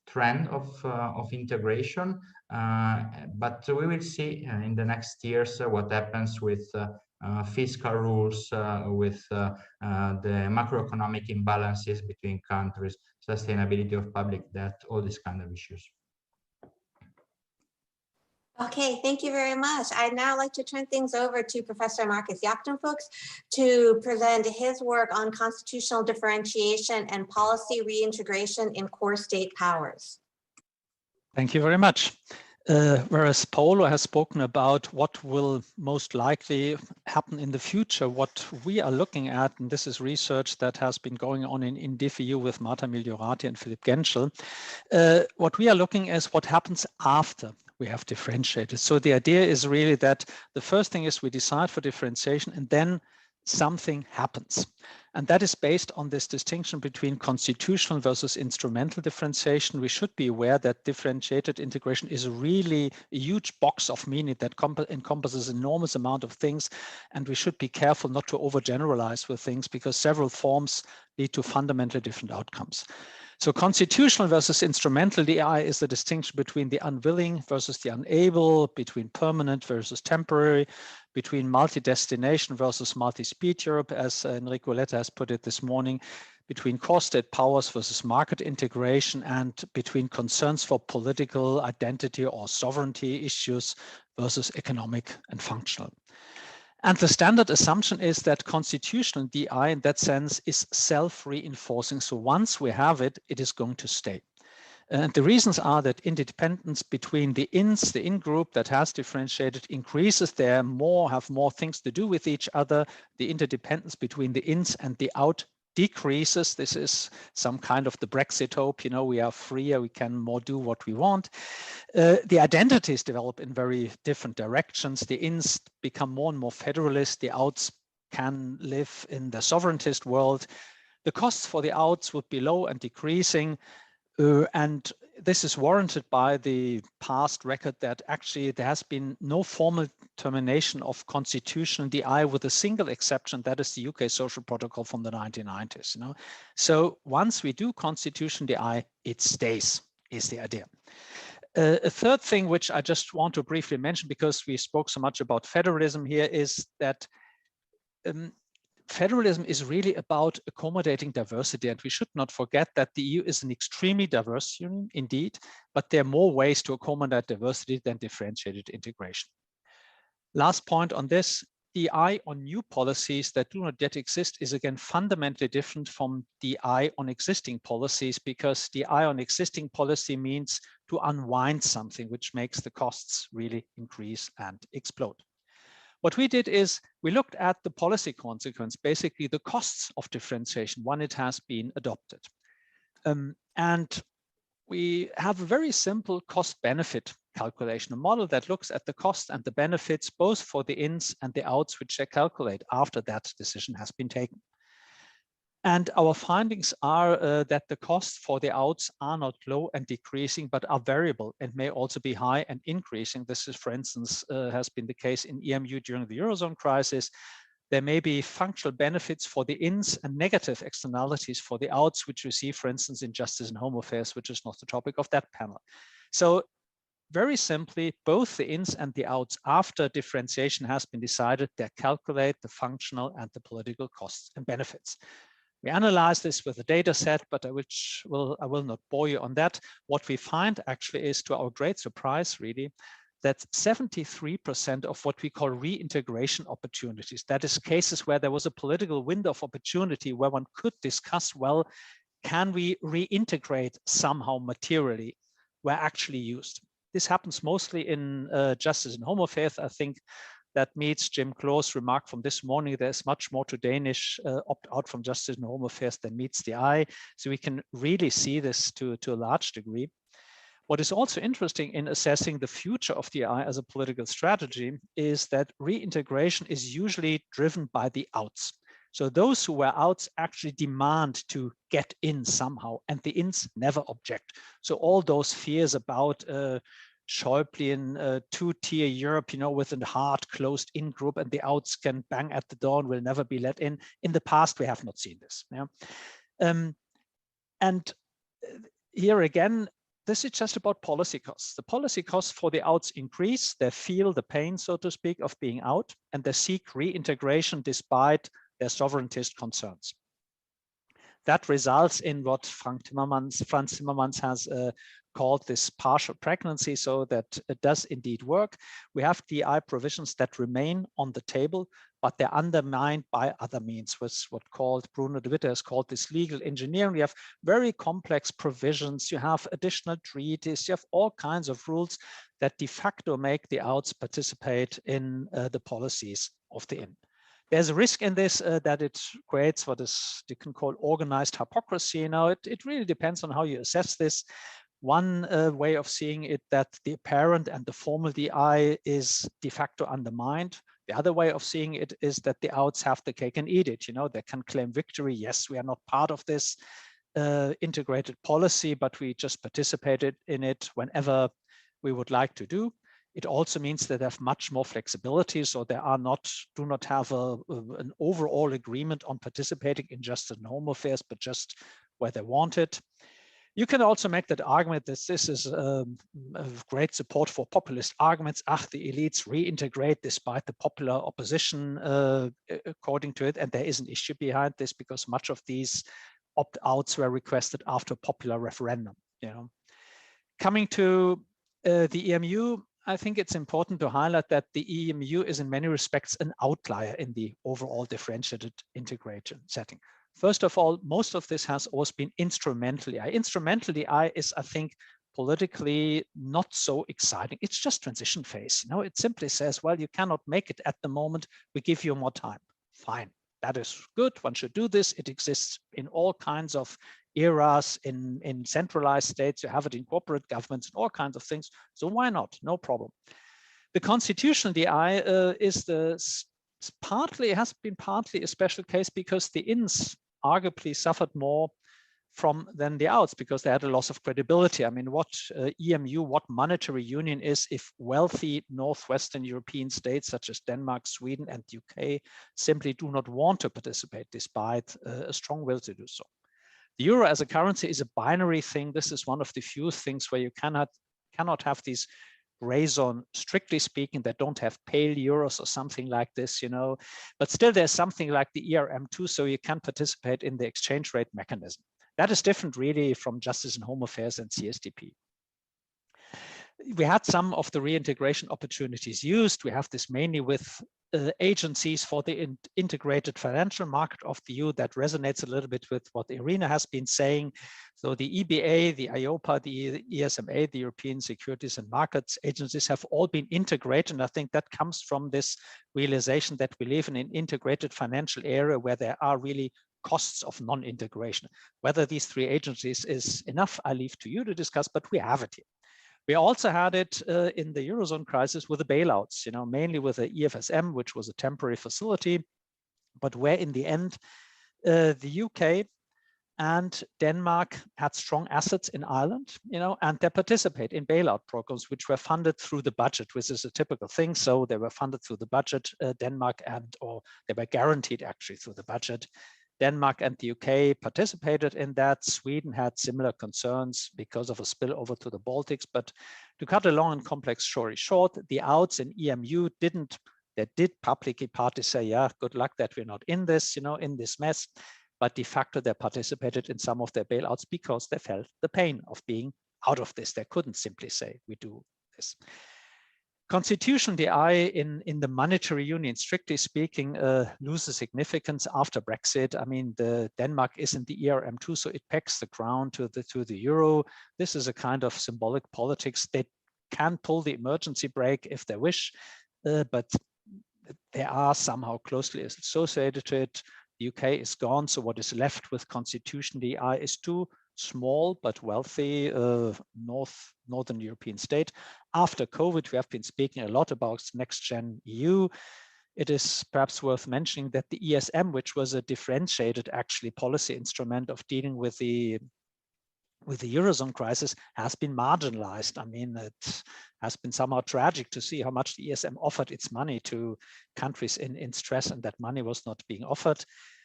trend of integration. But we will see in the next years what happens with fiscal rules, with the macroeconomic imbalances between countries, sustainability of public debt, all these kind of issues. Okay, thank you very much. I'd now like to turn things over to Professor Markus Jachtenfuchs to present his work on constitutional differentiation and policy reintegration in core state powers. Thank you very much. Whereas Paulo has spoken about what will most likely happen in the future, what we are looking at, and this is research that has been going on in DiffEU with Marta Migliorati and Philipp Genschel, what we are looking at is what happens after we have differentiated. So the idea is really that the first thing is we decide for differentiation and then something happens. And that is based on this distinction between constitutional versus instrumental differentiation. We should be aware that differentiated integration is really a huge box of meaning that encompasses an enormous amount of things. And we should be careful not to overgeneralize with things because several forms lead to fundamentally different outcomes. So constitutional versus instrumental DI is the distinction between the unwilling versus the unable, between permanent versus temporary, between multi-destination versus multi-speed Europe, as Enrico Letta has put it this morning, between core state powers versus market integration, and between concerns for political identity or sovereignty issues versus economic and functional. And the standard assumption is that constitutional DI in that sense is self-reinforcing. So once we have it, it is going to stay. And the reasons are that interdependence between the ins, the in group that has differentiated increases, they have more things to do with each other. The interdependence between the ins and the out decreases. This is some kind of the Brexit hope, you know, we are freer, we can more do what we want. The identities develop in very different directions. The ins become more and more federalist. The outs can live in the sovereigntist world. The costs for the outs would be low and decreasing. And this is warranted by the past record that actually there has been no formal termination of constitutional DI with a single exception, that is the UK Social Protocol from the 1990s. You know? So once we do constitutional DI, it stays, is the idea. A third thing which I just want to briefly mention, because we spoke so much about federalism here, is that federalism is really about accommodating diversity, and we should not forget that the EU is an extremely diverse union indeed, but there are more ways to accommodate diversity than differentiated integration. Last point on this, DI on new policies that do not yet exist is again fundamentally different from DI on existing policies, because DI on existing policy means to unwind something which makes the costs really increase and explode. What we did is we looked at the policy consequence, basically the costs of differentiation when it has been adopted. And we have a very simple cost-benefit calculation, a model that looks at the cost and the benefits both for the ins and the outs, which they calculate after that decision has been taken. And our findings are that the costs for the outs are not low and decreasing, but are variable and may also be high and increasing. This is, for instance, has been the case in EMU during the Eurozone crisis. There may be functional benefits for the ins and negative externalities for the outs, which we see, for instance, in justice and home affairs, which is not the topic of that panel. So very simply, both the ins and the outs, after differentiation has been decided, they calculate the functional and the political costs and benefits. We analyze this with a data set, but I will not bore you on that. What we find actually is, to our great surprise, really, that 73% of what we call reintegration opportunities, that is cases where there was a political window of opportunity where one could discuss, well, can we reintegrate somehow materially, were actually used. This happens mostly in justice and home affairs. I think that meets Jim Close's remark from this morning. There's much more to Danish opt out from justice and home affairs than meets the eye. So we can really see this to a large degree. What is also interesting in assessing the future of DI as a political strategy is that reintegration is usually driven by the outs. So those who were outs actually demand to get in somehow, and the ins never object. So all those fears about Schäublian two-tier Europe, you know, with a hard closed in group and the outs can bang at the door and will never be let in. In the past, we have not seen this. Yeah? And here again, this is just about policy costs. The policy costs for the outs increase. They feel the pain, so to speak, of being out, and they seek reintegration despite their sovereigntist concerns. That results in what Franz Timmermans has called this partial pregnancy, so that it does indeed work. We have DI provisions that remain on the table, but they're undermined by other means, with what Bruno de Witte has called this legal engineering. You have very complex provisions, you have additional treaties, you have all kinds of rules that de facto make the outs participate in the policies of the in. There's a risk in this that it creates what you can call organized hypocrisy. Now, it really depends on how you assess this. One way of seeing it, that the apparent and the formal DI is de facto undermined. The other way of seeing it is that the outs have the cake and eat it. You know, they can claim victory. Yes, we are not part of this integrated policy, but we just participated in it whenever we would like to do. It also means that they have much more flexibility, so they do not have an overall agreement on participating in justice and home affairs, but just where they want it. You can also make that argument that this is a great support for populist arguments. The elites reintegrate despite the popular opposition, according to it. And there is an issue behind this, because much of these opt-outs were requested after a popular referendum. You know, coming to the EMU, I think it's important to highlight that the EMU is in many respects an outlier in the overall differentiated integration setting. First of all, most of this has always been instrumental DI. Instrumental DI is, I think, politically not so exciting. It's just transition phase. You know, it simply says, well, you cannot make it at the moment. We give you more time. Fine. that is good. One should do this. It exists in all kinds of eras, in centralized states. You have it in corporate governments and all kinds of things. So why not? No problem. The constitutional DI has been partly a special case because the ins arguably suffered more than the outs because they had a loss of credibility. I mean, what EMU, what monetary union is if wealthy Northwestern European states such as Denmark, Sweden, and UK simply do not want to participate despite a strong will to do so. The euro as a currency is a binary thing. This is one of the few things where you cannot have these gray zone, strictly speaking, that don't have pale euros or something like this, you know, but still there's something like the ERM2, so you can participate in the exchange rate mechanism. That is different really from Justice and Home Affairs and CSDP. We had some of the reintegration opportunities used. We have this mainly with agencies for the integrated financial market of the EU. That resonates a little bit with what Irena has been saying. So the EBA, the IOPA, the ESMA, the European Securities and Markets Agencies have all been integrated. And I think that comes from this realization that we live in an integrated financial area where there are really costs of non-integration. Whether these three agencies is enough, I leave to you to discuss, but we have it here. We also had it in the Eurozone crisis with the bailouts, you know, mainly with the EFSM, which was a temporary facility, but where in the end, the UK and Denmark had strong assets in Ireland, you know, and they participate in bailout programs, which were funded through the budget, which is a typical thing. So they were funded through the budget, Denmark, or they were guaranteed actually through the budget. Denmark and the UK participated in that. Sweden had similar concerns because of a spillover to the Baltics. But to cut a long and complex story short, the outs in EMU did publicly parties say, yeah, good luck that we're not in this, you know, in this mess. But de facto, they participated in some of their bailouts because they felt the pain of being out of this. They couldn't simply say, we do this. Constitutional DI in the monetary union, strictly speaking, loses significance after Brexit. I mean, Denmark is in the ERM2, so it pegs the ground to the euro. This is a kind of symbolic politics. They can pull the emergency brake if they wish, but they are somehow closely associated to it. The UK is gone, so what is left with constitutional DI is two small but wealthy Northern European state. After COVID, we have been speaking a lot about next gen EU. It is perhaps worth mentioning that the ESM, which was a differentiated actually policy instrument of dealing with the Eurozone crisis, has been marginalized. I mean, it has been somehow tragic to see how much the ESM offered its money to countries in stress, and that money was not being offered.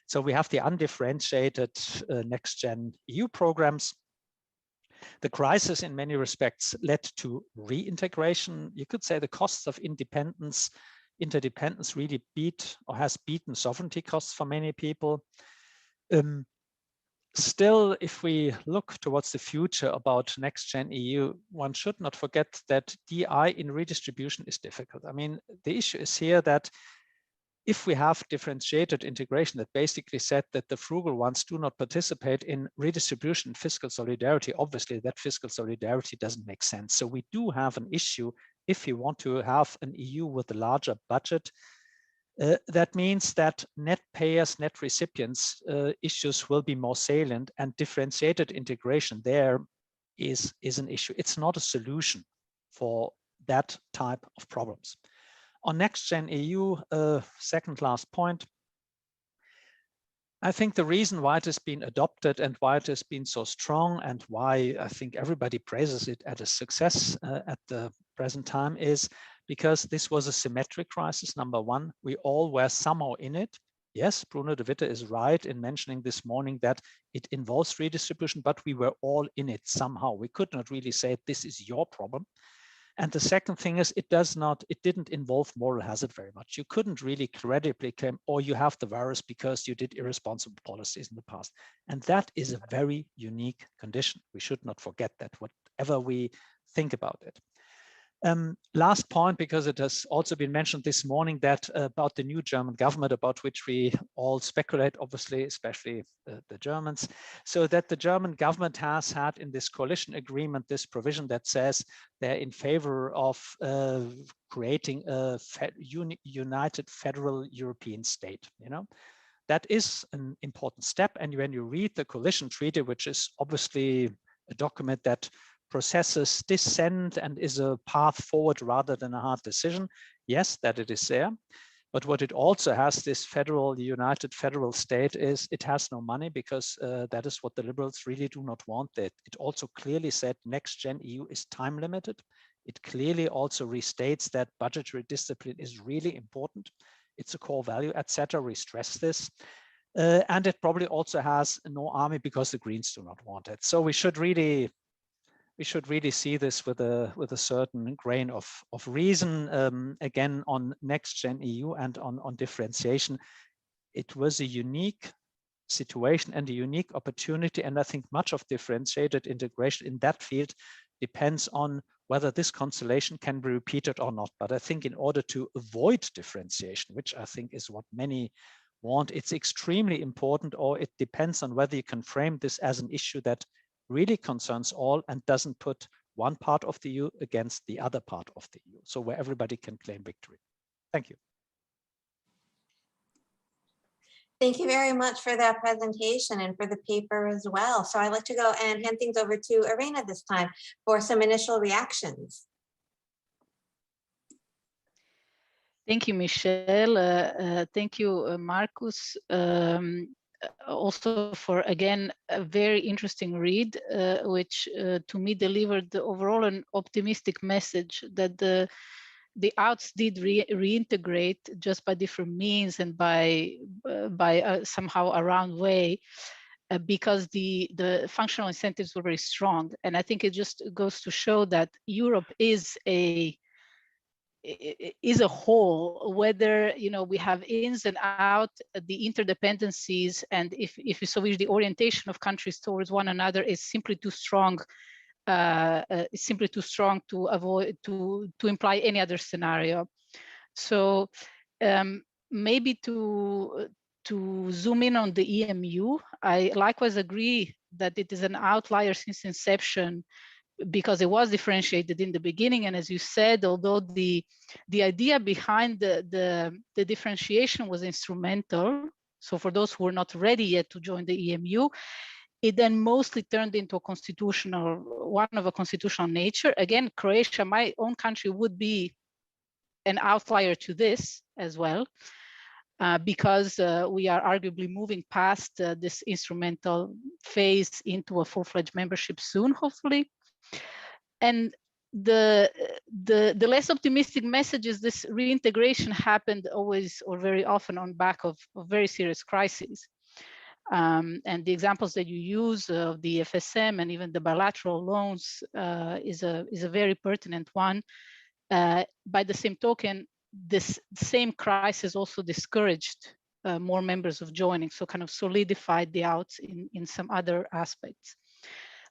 So we have the undifferentiated next-gen EU programs. The crisis in many respects led to reintegration. You could say the costs of interdependence really has beaten sovereignty costs for many people. Still, if we look towards the future about next-gen EU, one should not forget that DI in redistribution is difficult. I mean, the issue is here that if we have differentiated integration that basically said that the frugal ones do not participate in redistribution and fiscal solidarity, obviously that fiscal solidarity doesn't make sense. So we do have an issue if you want to have an EU with a larger budget. That means that net payers, net recipients issues will be more salient, and differentiated integration there is an issue. It's not a solution for that type of problems. On next-gen EU, second last point, I think the reason why it has been adopted and why it has been so strong and why I think everybody praises it as a success at the present time is because this was a symmetric crisis, number one. We all were somehow in it. Yes, Bruno de Witte is right in mentioning this morning that it involves redistribution, but we were all in it somehow. We could not really say this is your problem. And the second thing is it didn't involve moral hazard very much. You couldn't really credibly claim, oh, you have the virus because you did irresponsible policies in the past. And that is a very unique condition. We should not forget that, whatever we think about it. Last point, because it has also been mentioned this morning that about the new German government, about which we all speculate, obviously, especially the Germans, so that the German government has had in this coalition agreement this provision that says they're in favor of creating a united federal European state. You know, That is an important step. And when you read the coalition treaty, which is obviously a document that processes dissent and is a path forward rather than a hard decision, yes, that it is there. But what it also has, this united federal state, is it has no money, because that is what the liberals really do not want. That it also clearly said Next Gen EU is time limited. It clearly also restates that budgetary discipline is really important. It's a core value, etc. We stress this. And it probably also has no army, because the Greens do not want it. So we should really see this with a certain grain of reason. Again, on Next Gen EU and on differentiation, it was a unique situation and a unique opportunity. And I think much of differentiated integration in that field depends on whether this constellation can be repeated or not. But I think in order to avoid differentiation, which I think is what many want, it's extremely important, or it depends on whether you can frame this as an issue that really concerns all and doesn't put one part of the EU against the other part of the EU. So where everybody can claim victory. Thank you. Thank you very much for that presentation and for the paper as well. So I'd like to go and hand things over to Irena this time for some initial reactions. Thank you, Michele. Thank you, Markus. Also for, again, a very interesting read, which to me delivered overall an optimistic message that the outs did reintegrate, just by different means and by somehow a round way, because the functional incentives were very strong. And I think it just goes to show that Europe is a whole, whether we have ins and out, the interdependencies, and if you so wish, the orientation of countries towards one another is simply too strong. Simply too strong to avoid to imply any other scenario. So maybe to zoom in on the EMU, I likewise agree that it is an outlier since inception, because it was differentiated in the beginning. And as you said, although the idea behind the differentiation was instrumental, so for those who were not ready yet to join the EMU, it then mostly turned into a constitutional nature. Again, Croatia, my own country, would be an outlier to this as well, because we are arguably moving past this instrumental phase into a full-fledged membership soon, hopefully. And the less optimistic message is this reintegration happened always, or very often, on back of very serious crises. And the examples that you use of the FSM and even the bilateral loans is a very pertinent one. By the same token, this same crisis also discouraged more members of joining, so kind of solidified the outs in some other aspects.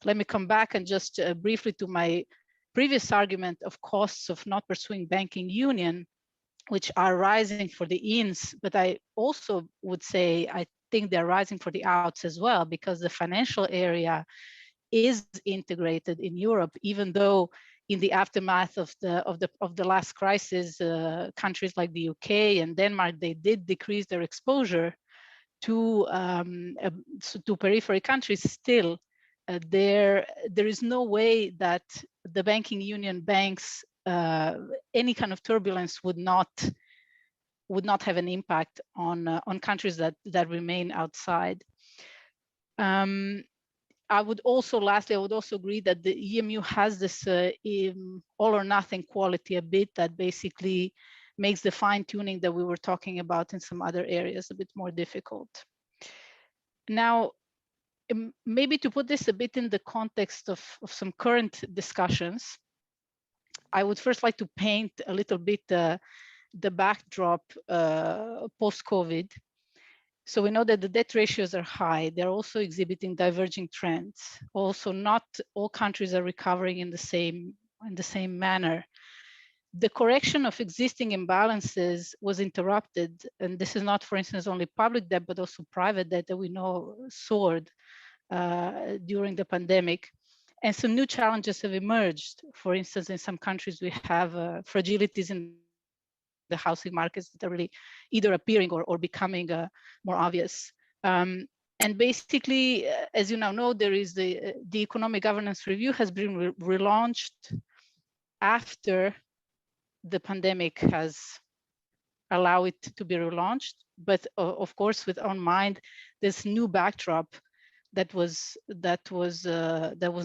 Let me come back and just briefly to my previous argument of costs of not pursuing banking union, which are rising for the ins, but I also would say I think they're rising for the outs as well, because the financial area is integrated in Europe, even though in the aftermath of the last crisis, countries like the UK and Denmark, they did decrease their exposure to periphery countries. Still, there is no way that the banking union banks, any kind of turbulence would not have an impact on countries that remain outside. Lastly, I would also agree that the EMU has this all or nothing quality a bit, that basically makes the fine tuning that we were talking about in some other areas a bit more difficult. Now, maybe to put this a bit in the context of some current discussions, I would first like to paint a little bit the backdrop post-COVID. So we know that the debt ratios are high. They're also exhibiting diverging trends. Also, not all countries are recovering in the same manner. The correction of existing imbalances was interrupted, and this is not, for instance, only public debt, but also private debt that we know soared during the pandemic. And some new challenges have emerged. For instance, in some countries, we have fragilities in the housing markets that are really either appearing or becoming more obvious. And basically, as you now know, there is the economic governance review has been relaunched after the pandemic has allowed it to be relaunched. But of course, with on mind this new backdrop that was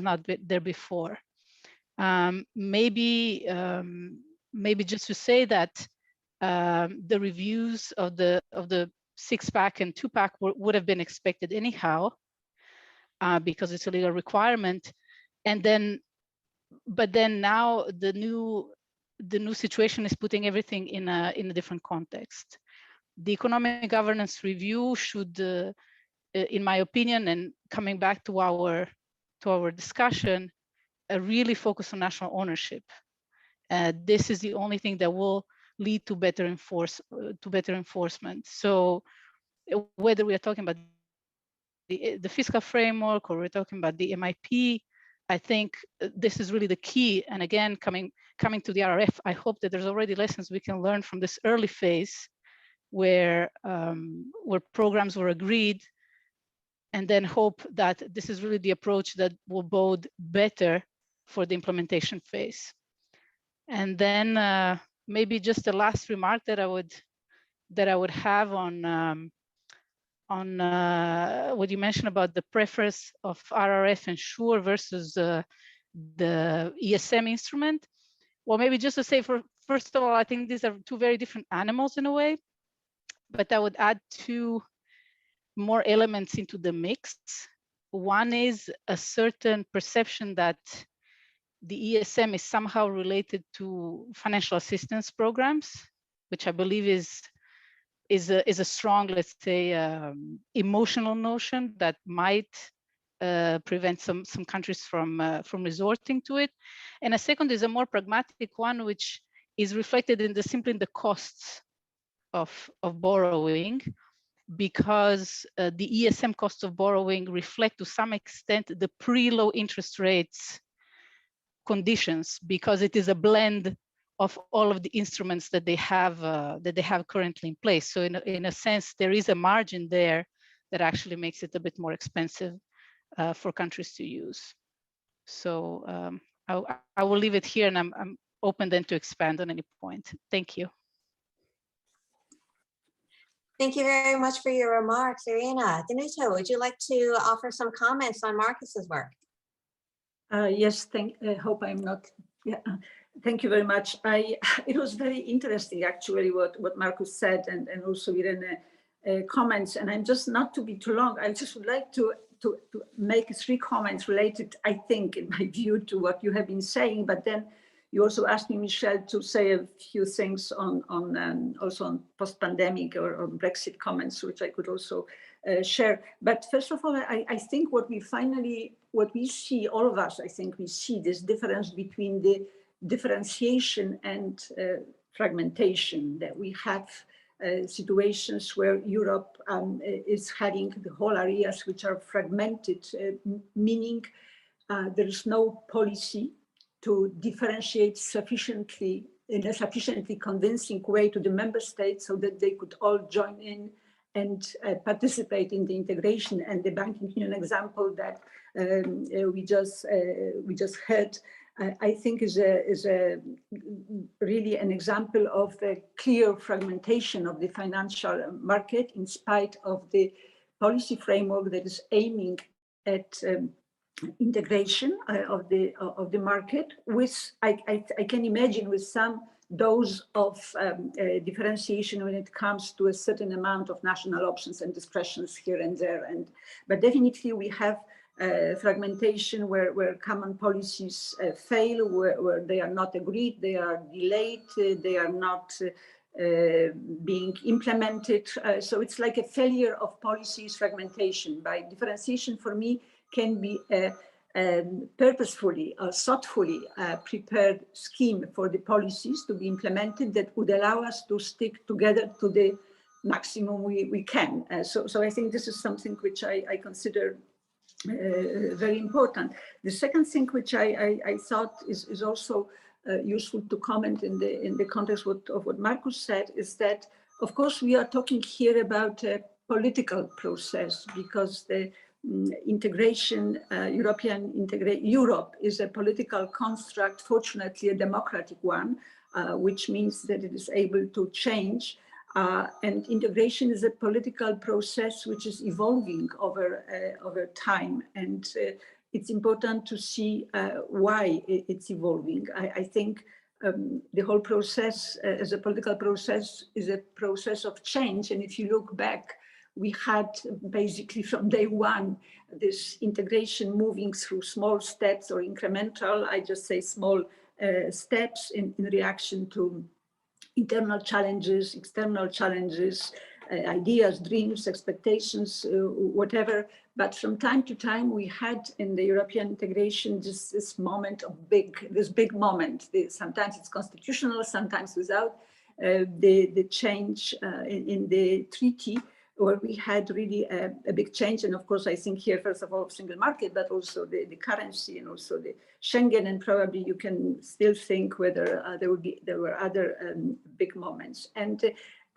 not there before. Maybe just to say that the reviews of the 6-pack and 2-pack would have been expected anyhow, because it's a legal requirement. And then, but then now the new situation is putting everything in a different context. The economic governance review should, in my opinion, and coming back to our discussion, really focus on national ownership. This is the only thing that will lead to better enforcement. So whether we are talking about the fiscal framework or we're talking about the MIP, I think this is really the key. And again, coming to the RRF, I hope that there's already lessons we can learn from this early phase where programs were agreed, and then hope that this is really the approach that will bode better for the implementation phase. And then maybe just the last remark that I would have on what you mentioned about the preference of RRF and SURE versus the ESM instrument. Well, maybe just to say, first of all, I think these are two very different animals in a way, but I would add two more elements into the mix. One is a certain perception that the ESM is somehow related to financial assistance programs, which I believe is a strong, let's say, emotional notion that might prevent some countries from resorting to it. And a second is a more pragmatic one, which is reflected in simply in the costs of borrowing, because the ESM cost of borrowing reflect to some extent the pre-low interest rates conditions, because it is a blend of all of the instruments that they have currently in place. So in a sense, there is a margin there that actually makes it a bit more expensive for countries to use. So I will leave it here, and I'm open then to expand on any point. Thank you. Thank you very much for your remarks, Irena. Danuta, would you like to offer some comments on Markus's work? Yes, hope I'm not, yeah. Thank you very much. It was very interesting, actually, what Markus said, and also Irene comments. And I'm just, not to be too long, I just would like to make 3 comments related, I think, in my view, to what you have been saying. But then you also asked me, Michele, to say a few things on also on post-pandemic or Brexit comments, which I could also share. But first of all, I think what we see, all of us, I think we see this difference between the differentiation and fragmentation, that we have situations where Europe is having the whole areas which are fragmented, meaning there is no policy to differentiate sufficiently, in a sufficiently convincing way, to the member states so that they could all join in and participate in the integration. And the banking union example that we just heard, I think is really an example of the clear fragmentation of the financial market, in spite of the policy framework that is aiming at integration of the market, with I can imagine with some dose of differentiation when it comes to a certain amount of national options and discretions here and there. But definitely we have fragmentation where common policies fail, where they are not agreed, they are delayed, they are not being implemented. So it's like a failure of policies fragmentation. By differentiation, for me, can be a purposefully or thoughtfully prepared scheme for the policies to be implemented that would allow us to stick together to the maximum we can. So I think this is something which I consider very important. The second thing which I thought is also useful to comment in the context of what Markus said is that, of course, we are talking here about a political process because the integration, Europe is a political construct, fortunately a democratic one, which means that it is able to change. And integration is a political process which is evolving over time. And it's important to see why it's evolving. I think the whole process as a political process is a process of change. And if you look back, we had basically from day one, this integration moving through small steps or incremental, I just say small steps in reaction to internal challenges, external challenges, ideas, dreams, expectations, whatever. But from time to time, we had in the European integration just this moment of this big moment. Sometimes it's constitutional, sometimes without the change in the treaty, where we had really a big change. And of course, I think here, first of all, single market, but also the currency and also the Schengen, and probably you can still think whether there were other big moments. And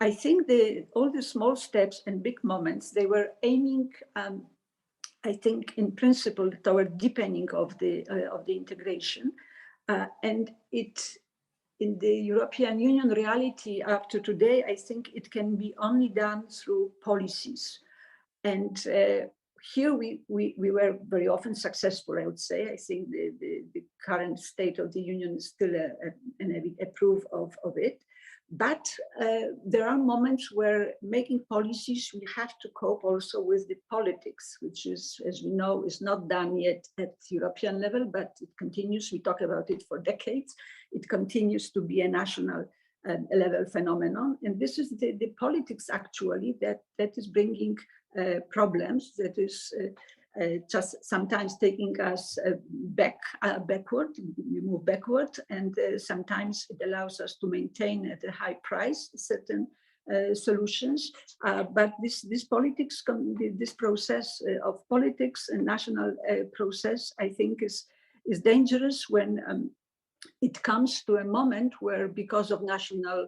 I think all the small steps and big moments, they were aiming, I think, in principle, toward deepening of the integration. And in the European Union reality up to today, I think it can be only done through policies. And here we were very often successful, I would say. I think the current state of the union is still a proof of it. But there are moments where making policies, we have to cope also with the politics, which is, as we know, is not done yet at European level, but it continues. We talk about it for decades. It continues to be a national level phenomenon. And this is the politics actually that is bringing problems, that is just sometimes taking us backward, we move backward, and sometimes it allows us to maintain at a high price certain solutions. But this politics, this process of politics and national process, I think is dangerous when it comes to a moment where, because of national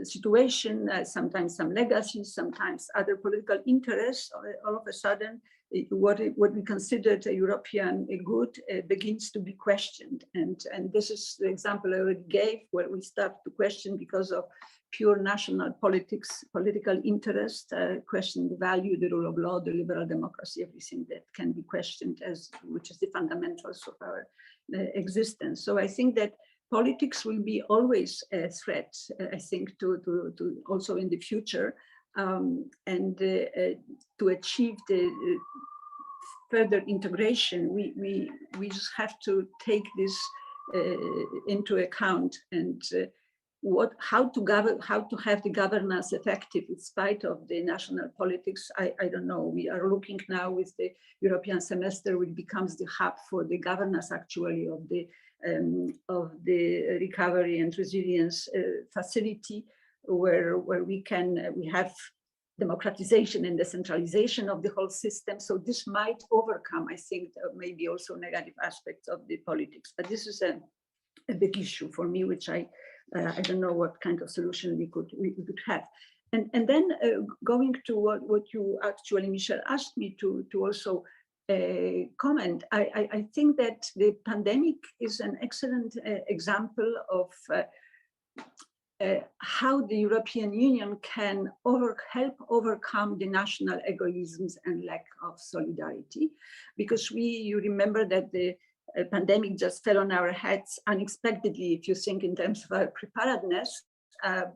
situation, sometimes some legacies, sometimes other political interests, all of a sudden, what we considered a European good begins to be questioned. And this is the example I already gave, where we start to question because of pure national politics, political interest, question the value, the rule of law, the liberal democracy, everything that can be questioned, which is the fundamentals of our existence. So I think that politics will be always a threat, I think, to also in the future, and to achieve the further integration, we just have to take this into account, and how to have the governance effective in spite of the national politics. I don't know. We are looking now with the European semester, which becomes the hub for the governance actually of the recovery and resilience facility, where we have democratization and decentralization of the whole system. So this might overcome, I think, maybe also negative aspects of the politics. But this is a big issue for me, which I don't know what kind of solution we could have. And then going to what you actually, Michele, asked me to also comment, I think that the pandemic is an excellent example of how the European Union can help overcome the national egoisms and lack of solidarity. Because you remember that the pandemic just fell on our heads unexpectedly, if you think in terms of our preparedness,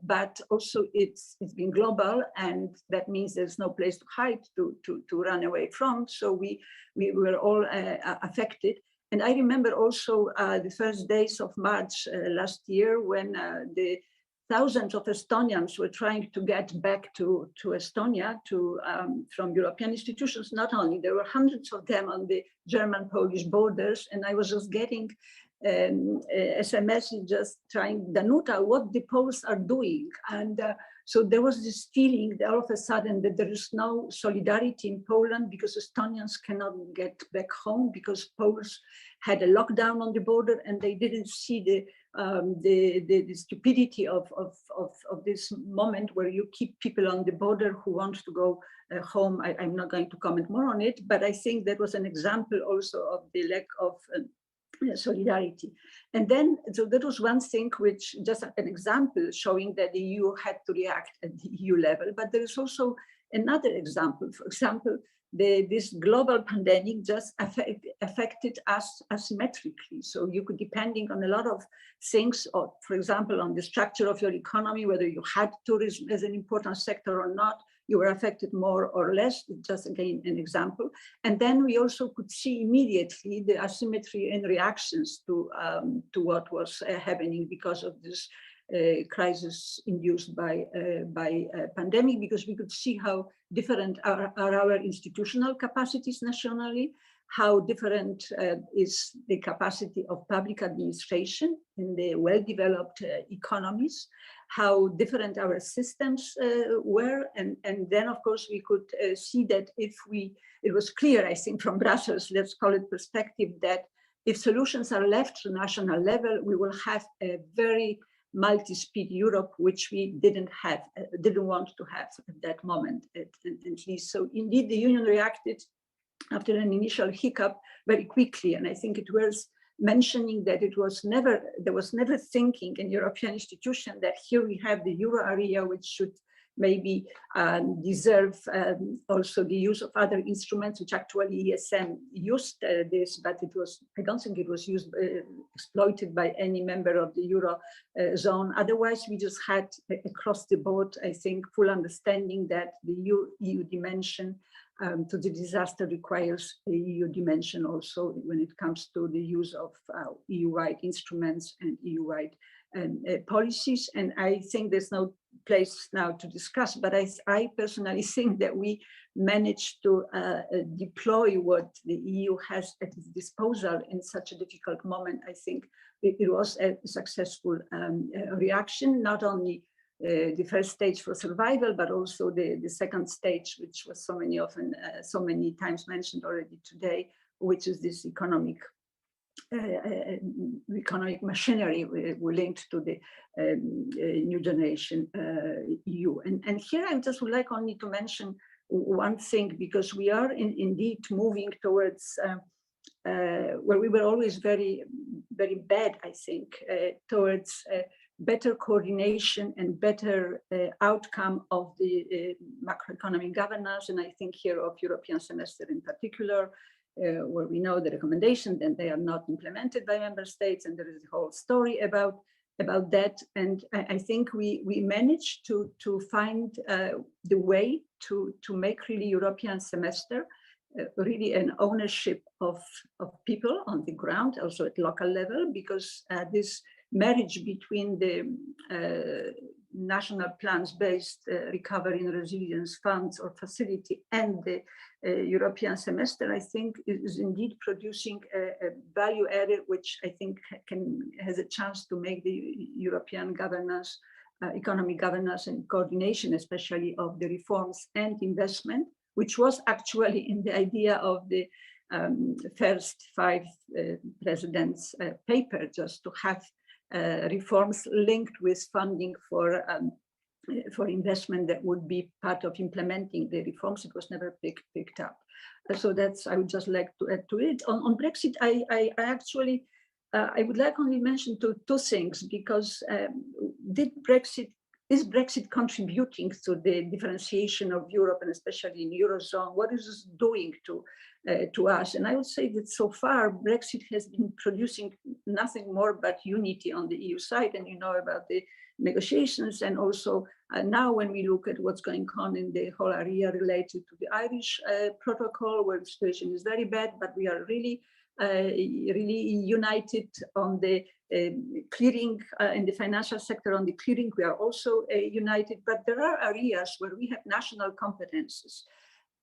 but also it's been global, and that means there's no place to hide, to run away from. So we were all affected. And I remember also the first days of March last year, when the thousands of Estonians were trying to get back to Estonia from European institutions. Not only, there were hundreds of them on the German-Polish borders, and I was just getting SMS just trying, Danuta, what the Poles are doing. And so there was this feeling that all of a sudden that there is no solidarity in Poland because Estonians cannot get back home because Poles had a lockdown on the border and they didn't see the stupidity of this moment where you keep people on the border who want to go home. I'm not going to comment more on it, but I think that was an example also of the lack of solidarity. And then, so that was one thing which, just an example showing that the EU had to react at the EU level, but there is also another example. For example, this global pandemic just affected us asymmetrically. So you could, depending on a lot of things, or for example, on the structure of your economy, whether you had tourism as an important sector or not, you were affected more or less, just again, an example. And then we also could see immediately the asymmetry in reactions to what was happening because of this crisis induced by pandemic, because we could see how different are our institutional capacities nationally, how different is the capacity of public administration in the well-developed economies, how different our systems were. And then, of course, we could see that it was clear, I think, from Brussels, let's call it perspective, that if solutions are left to national level, we will have a very multi-speed Europe, which we didn't want to have at that moment, at least. So indeed, the Union reacted after an initial hiccup very quickly. And I think it was mentioning that there was never thinking in European institution that here we have the Euro area, which should maybe deserve also the use of other instruments, which actually ESM used this, but I don't think it was exploited by any member of the Euro zone. Otherwise, we just had across the board, I think, full understanding that the EU dimension to the disaster requires the EU dimension also when it comes to the use of EU-wide instruments and EU-wide policies. And I think there's no place now to discuss, but I personally think that we managed to deploy what the EU has at its disposal in such a difficult moment. I think it was a successful reaction, not only the first stage for survival, but also the second stage, which was so many times mentioned already today, which is this economic machinery linked to the new generation EU. And here I just would like only to mention one thing, because we are indeed moving towards where we were always very, very bad, I think, towards better coordination and better outcome of the macroeconomic governance. And I think here of European semester in particular, where we know the recommendations and they are not implemented by member states. And there is a whole story about that. And I think we managed to find the way to make really European semester really an ownership of people on the ground, also at local level, because this marriage between the national plans-based recovery and resilience funds or facility and the European semester, I think is indeed producing a value added, which I think has a chance to make the European governance, economic governance and coordination, especially of the reforms and investment, which was actually in the idea of the first 5 presidents' paper, just to have reforms linked with funding for investment that would be part of implementing the reforms. It was never picked up. So that's, I would just like to add to it. On Brexit, I actually, I would like only mention two things, because is Brexit contributing to the differentiation of Europe, and especially in Eurozone? What is this doing to us? And I would say that so far, Brexit has been producing nothing more but unity on the EU side. And you know about the negotiations, and also now when we look at what's going on in the whole area related to the Irish protocol, where the situation is very bad, but we are really united on the clearing in the financial sector. On the clearing, we are also united, but there are areas where we have national competences.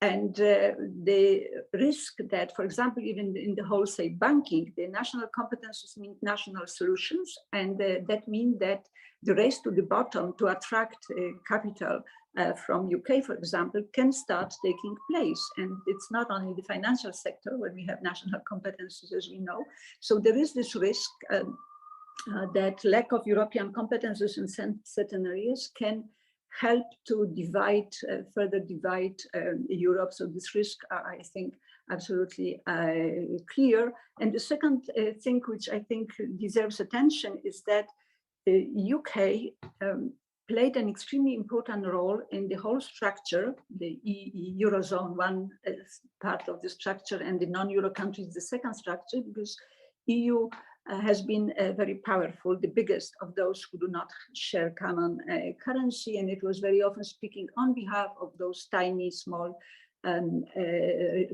And the risk that, for example, even in the wholesale banking, the national competences mean national solutions. And that means that the race to the bottom to attract capital from UK, for example, can start taking place. And it's not only the financial sector where we have national competences, as we know. So there is this risk that lack of European competences in certain areas can help to divide, further divide Europe. So this risk, I think, absolutely clear. And the second thing which I think deserves attention is that the UK played an extremely important role in the whole structure, the Eurozone, one part of the structure, and the non-Euro countries, the second structure, because EU has been very powerful, the biggest of those who do not share common currency, and it was very often speaking on behalf of those tiny, small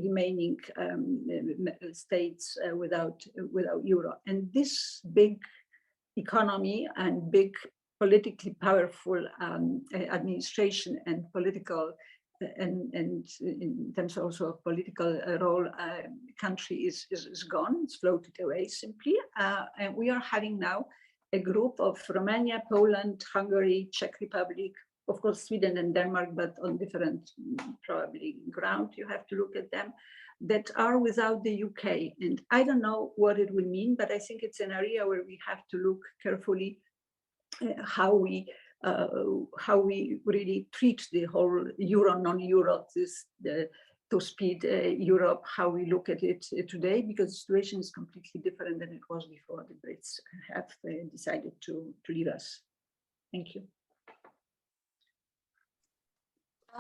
remaining states without euro. And this big economy and big politically powerful administration and political and in terms also of political role, country is gone, it's floated away simply. And we are having now a group of Romania, Poland, Hungary, Czech Republic, of course, Sweden and Denmark, but on different probably ground, you have to look at them, that are without the UK. And I don't know what it will mean, but I think it's an area where we have to look carefully how we really treat the whole euro, non-euro, the two-speed Europe, how we look at it today, because the situation is completely different than it was before the Brits have decided to leave us. Thank you.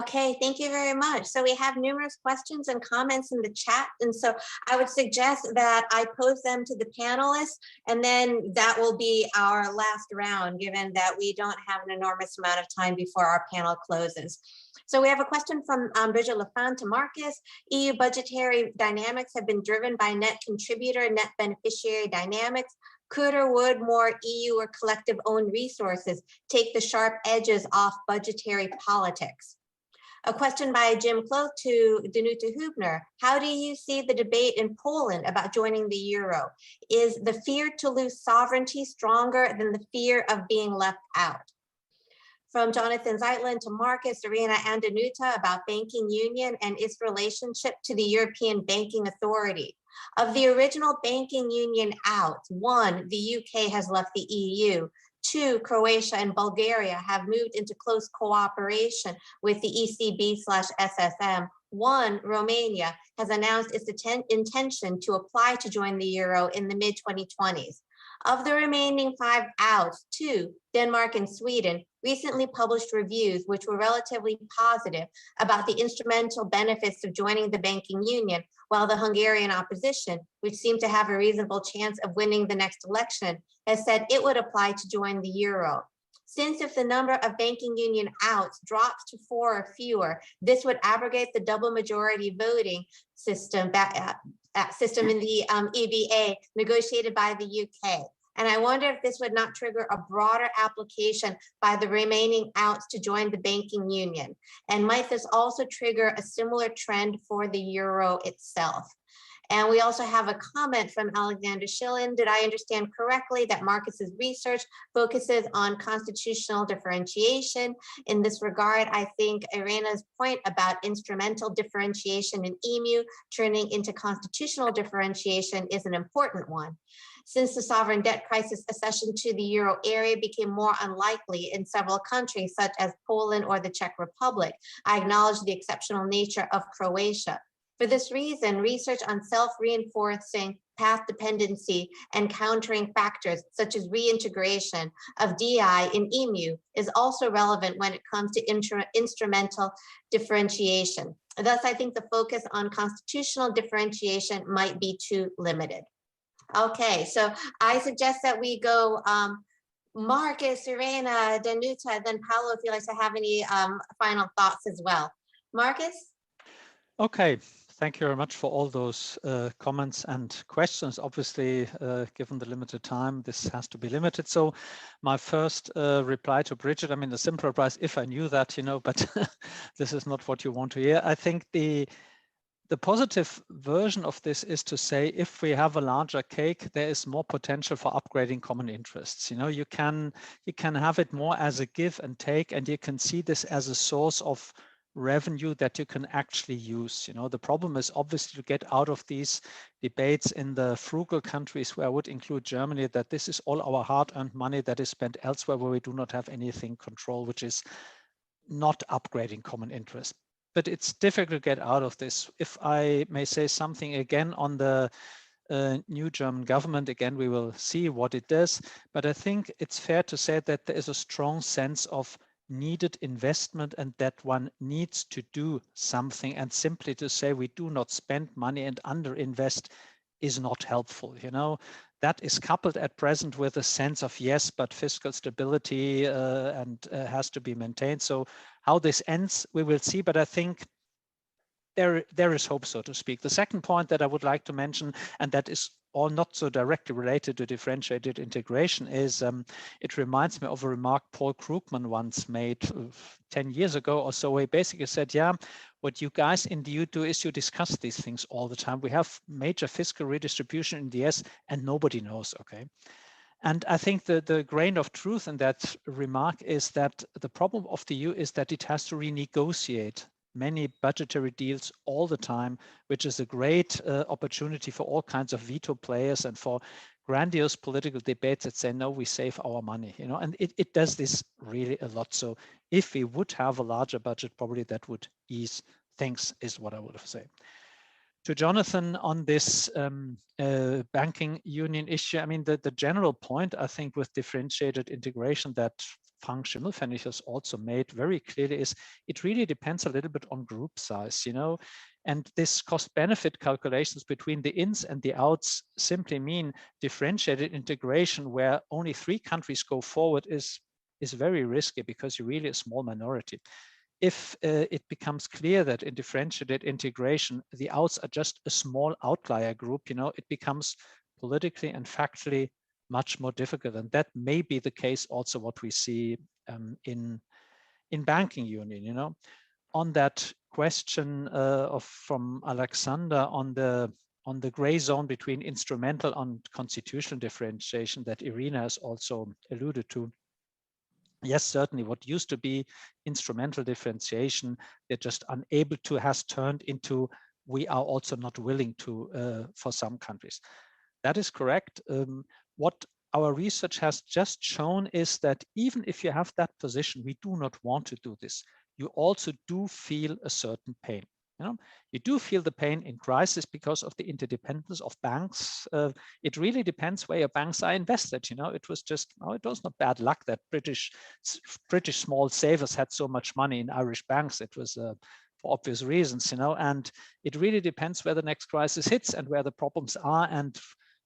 Okay, thank you very much. So we have numerous questions and comments in the chat. And so I would suggest that I pose them to the panelists, and then that will be our last round, given that we don't have an enormous amount of time before our panel closes. So we have a question from Brigid Laffan to Markus. EU budgetary dynamics have been driven by net contributor, net beneficiary dynamics. Could or would more EU or collective owned resources take the sharp edges off budgetary politics? A question by Jim Cloth to Danuta Hübner. How do you see the debate in Poland about joining the euro? Is the fear to lose sovereignty stronger than the fear of being left out? From Jonathan Zeitlin to Markus, Irena, and Danuta about banking union and its relationship to the European Banking Authority. Of the original banking union out, 1, the UK has left the EU. 2, Croatia and Bulgaria have moved into close cooperation with the ECB/SSM. 1, Romania has announced its intention to apply to join the euro in the mid-2020s. Of the remaining 5 outs, 2, Denmark and Sweden, recently published reviews which were relatively positive about the instrumental benefits of joining the banking union, while the Hungarian opposition, which seemed to have a reasonable chance of winning the next election, has said it would apply to join the euro. Since if the number of banking union outs drops to 4 or fewer, this would abrogate the double majority voting system in the EBA negotiated by the UK. And I wonder if this would not trigger a broader application by the remaining outs to join the banking union. And might this also trigger a similar trend for the euro itself? And we also have a comment from Alexander Schillen. Did I understand correctly that Markus's research focuses on constitutional differentiation? In this regard, I think Irena's point about instrumental differentiation in EMU turning into constitutional differentiation is an important one. Since the sovereign debt crisis, accession to the euro area became more unlikely in several countries, such as Poland or the Czech Republic, I acknowledge the exceptional nature of Croatia. For this reason, research on self-reinforcing path dependency and countering factors such as reintegration of DI in EMU is also relevant when it comes to instrumental differentiation. Thus, I think the focus on constitutional differentiation might be too limited. Okay, so I suggest that we go Markus, Irena, Danuta, then Paulo, if you'd like to have any final thoughts as well. Markus? Okay, thank you very much for all those comments and questions. Obviously, given the limited time, this has to be limited. So my first reply to Brigid, I mean, a simple reply is if I knew that, you know, but this is not what you want to hear. I think the positive version of this is to say, if we have a larger cake, there is more potential for upgrading common interests. You know, you can have it more as a give and take, and you can see this as a source of revenue that you can actually use. The problem is obviously to get out of these debates in the frugal countries, where I would include Germany, that this is all our hard-earned money that is spent elsewhere where we do not have anything control, which is not upgrading common interest. But it's difficult to get out of this. If I may say something again on the new German government, again, we will see what it does. But I think it's fair to say that there is a strong sense of needed investment and that one needs to do something, and simply to say we do not spend money and underinvest is not helpful. That is coupled at present with a sense of, yes, but fiscal stability and has to be maintained. So how this ends, we will see. But I think there is hope, so to speak. The second point that I would like to mention, and that is all not so directly related to differentiated integration, is it reminds me of a remark Paul Krugman once made 10 years ago or so. He basically said, yeah, what you guys in the EU do is you discuss these things all the time. We have major fiscal redistribution in the US and nobody knows, okay? And I think the grain of truth in that remark is that the problem of the EU is that it has to renegotiate many budgetary deals all the time, which is a great opportunity for all kinds of veto players and for grandiose political debates that say, no, we save our money, and it does this really a lot. So if we would have a larger budget, probably that would ease things, is what I would have said. To Jonathan on this banking union issue, I mean, the general point, I think, with differentiated integration that Frank Schimmelfennig has also made very clearly is it really depends a little bit on group size, and this cost-benefit calculations between the ins and the outs simply mean differentiated integration where only 3 countries go forward is very risky because you're really a small minority. If it becomes clear that in differentiated integration, the outs are just a small outlier group, it becomes politically and factually much more difficult. And that may be the case also what we see in banking union, On that question from Alexander on the gray zone between instrumental and constitutional differentiation that Irena has also alluded to. Yes, certainly what used to be instrumental differentiation, they're just unable to, has turned into, we are also not willing to for some countries. That is correct. What our research has just shown is that even if you have that position, we do not want to do this. You also do feel a certain pain. You do feel the pain in crisis because of the interdependence of banks. It really depends where your banks are invested. It was just, it was not bad luck that British small savers had so much money in Irish banks. It was for obvious reasons, and it really depends where the next crisis hits and where the problems are and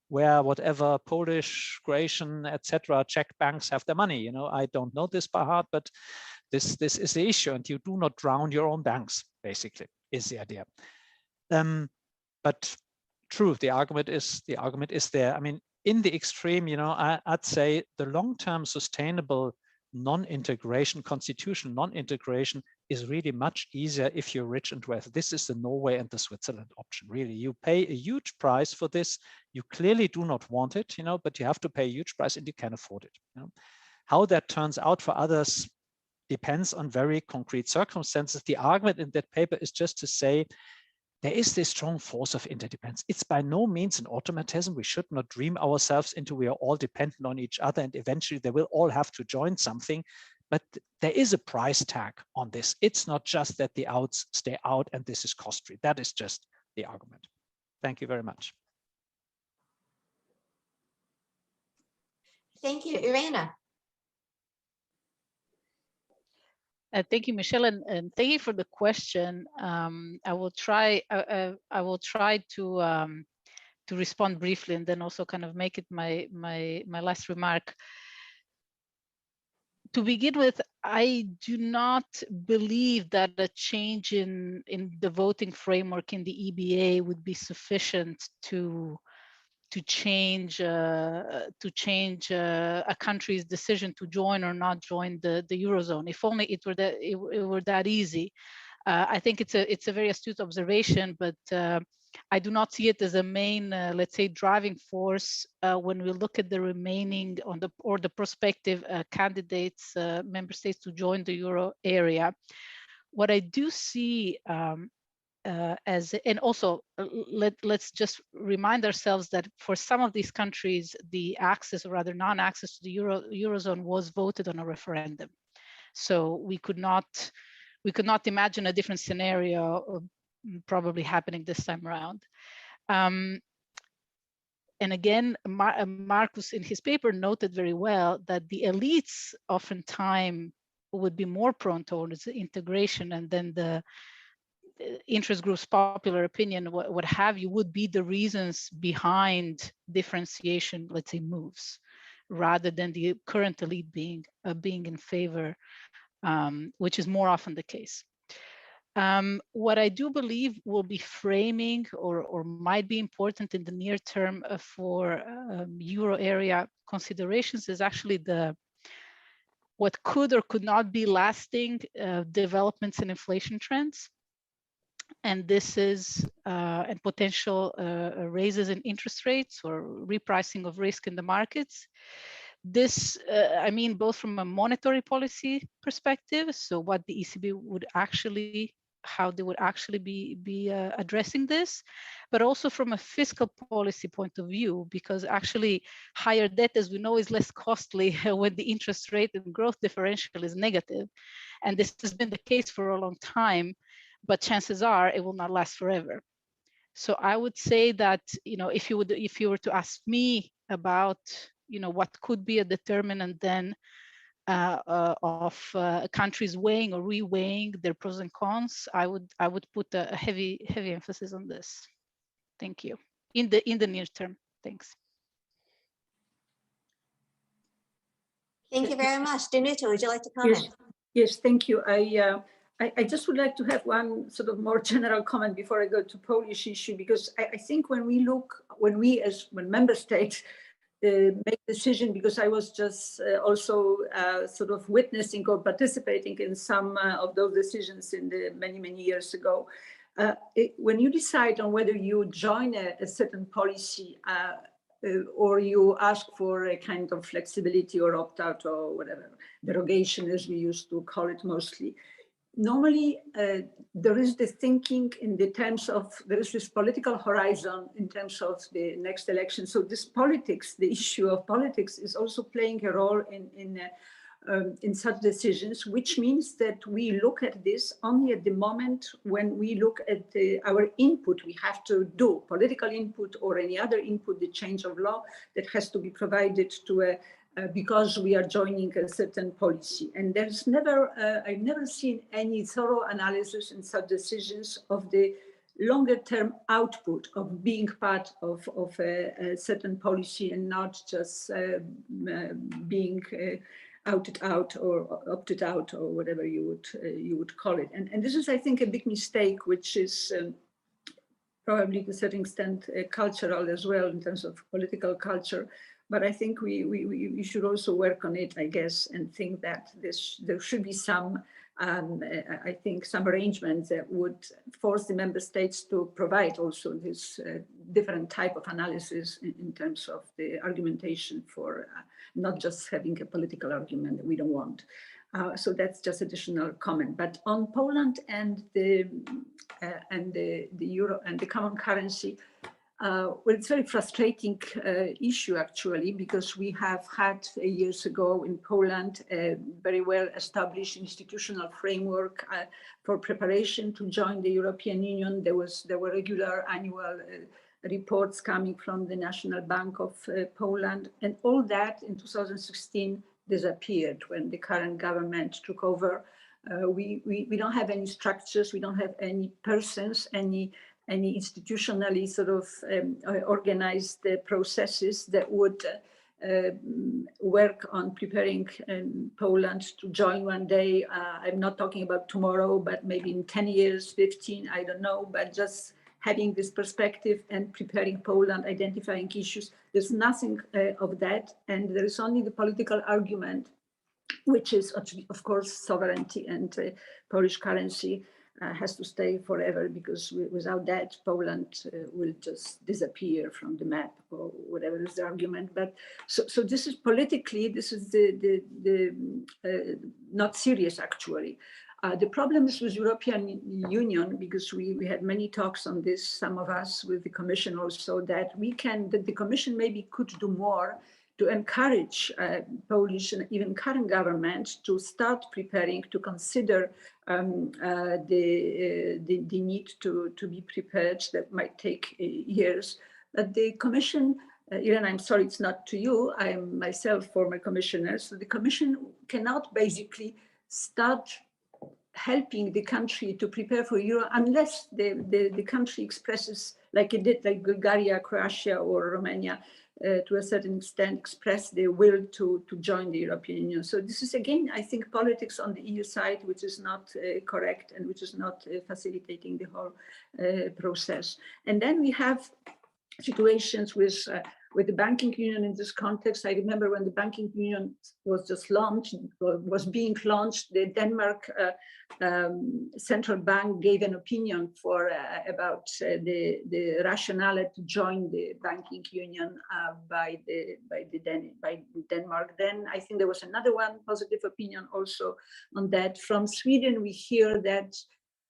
where whatever Polish, Croatian, etc., Czech banks have their money. I don't know this by heart, but this is the issue, and you do not drown your own banks, basically, is the idea. But true, the argument is there. I mean, in the extreme, I'd say the long-term sustainable non-integration, constitutional non-integration is really much easier if you're rich and wealthy. This is the Norway and the Switzerland option, really. You pay a huge price for this. You clearly do not want it, but you have to pay a huge price and you can afford it. How that turns out for others depends on very concrete circumstances. The argument in that paper is just to say, there is this strong force of interdependence. It's by no means an automatism. We should not dream ourselves into we are all dependent on each other and eventually they will all have to join something. But there is a price tag on this. It's not just that the outs stay out and this is costly. That is just the argument. Thank you very much. Thank you, Irena. Thank you, Michele, and thank you for the question. I will try to respond briefly and then also kind of make it my last remark. To begin with, I do not believe that a change in the voting framework in the EBA would be sufficient to change a country's decision to join or not join the Eurozone. If only it were that easy. I think it's a very astute observation, but I do not see it as a main, let's say, driving force when we look at the remaining or the prospective candidates, member states to join the Euro area. What I do see and also let's just remind ourselves that for some of these countries, the access, or rather non-access to the Eurozone was voted on a referendum. So we could not imagine a different scenario probably happening this time around. And again, Markus in his paper noted very well that the elites oftentimes would be more prone towards integration, and then the interest groups, popular opinion, what have you, would be the reasons behind differentiation, let's say, moves, rather than the current elite being in favor, which is more often the case. What I do believe will be framing or might be important in the near term for Euro area considerations is actually what could or could not be lasting developments in inflation trends. And this is and potential raises in interest rates or repricing of risk in the markets. This, I mean, both from a monetary policy perspective, so what the ECB would actually, how they would actually be addressing this, but also from a fiscal policy point of view, because actually higher debt, as we know, is less costly when the interest rate and growth differential is negative. And this has been the case for a long time, but chances are it will not last forever. So I would say that, you know, if you were to ask me about, you know, what could be a determinant then of countries weighing or reweighing their pros and cons, I would put a heavy emphasis on this. Thank you. In the near term. Thanks. Thank you very much. Danuta, would you like to comment? Yes, thank you. I just would like to have one sort of more general comment before I go to Polish issue, because I think when when member states make decision, because I was just also sort of witnessing or participating in some of those decisions in the many years ago. When you decide on whether you join a certain policy or you ask for a kind of flexibility or opt-out or whatever, derogation as we used to call it mostly, normally there is the thinking in the terms of, there is this political horizon in terms of the next election. So this politics, the issue of politics is also playing a role in such decisions, which means that we look at this only at the moment when we look at our input we have to do, political input or any other input, the change of law that has to be provided to because we are joining a certain policy. And there's never, I've never seen any thorough analysis in such decisions of the longer term output of being part of a certain policy and not just being outed out or opted out or whatever you would call it. And this is, I think, a big mistake, which is probably to a certain extent cultural as well in terms of political culture. But I think we should also work on it, I guess, and think that there should be some, I think, some arrangements that would force the member states to provide also this different type of analysis in terms of the argumentation for not just having a political argument that we don't want. So that's just additional comment. But on Poland and the euro and the common currency, well, it's a very frustrating issue, actually, because we have had years ago in Poland a very well established institutional framework for preparation to join the European Union. There were regular annual reports coming from the National Bank of Poland, and all that in 2016 disappeared when the current government took over. We don't have any structures, we don't have any persons, any institutionally sort of organized processes that would work on preparing Poland to join one day. I'm not talking about tomorrow, but maybe in 10 years, 15, I don't know, but just having this perspective and preparing Poland, identifying issues. There's nothing of that, and there is only the political argument, which is, of course, sovereignty and Polish currency has to stay forever, because without that, Poland will just disappear from the map, or whatever is the argument. But so this is politically, this is the not serious, actually. The problem is with European Union, because we had many talks on this, some of us with the Commission also, that the Commission maybe could do more to encourage Polish and even current government to start preparing, to consider the need to be prepared. That might take years. But the Commission, Irena, I'm sorry, it's not to you. I am myself former commissioner. So the Commission cannot basically start helping the country to prepare for Euro unless the country expresses, like it did, like Bulgaria, Croatia, or Romania, to a certain extent express their will to join the European Union. So this is, again, I think, politics on the EU side, which is not correct and which is not facilitating the whole process. And then we have situations with the banking union in this context. I remember when the banking union was just launched, was being launched, the Denmark central bank gave an opinion about the rationale to join the banking union by Denmark. Then I think there was another one positive opinion also on that. From Sweden, we hear that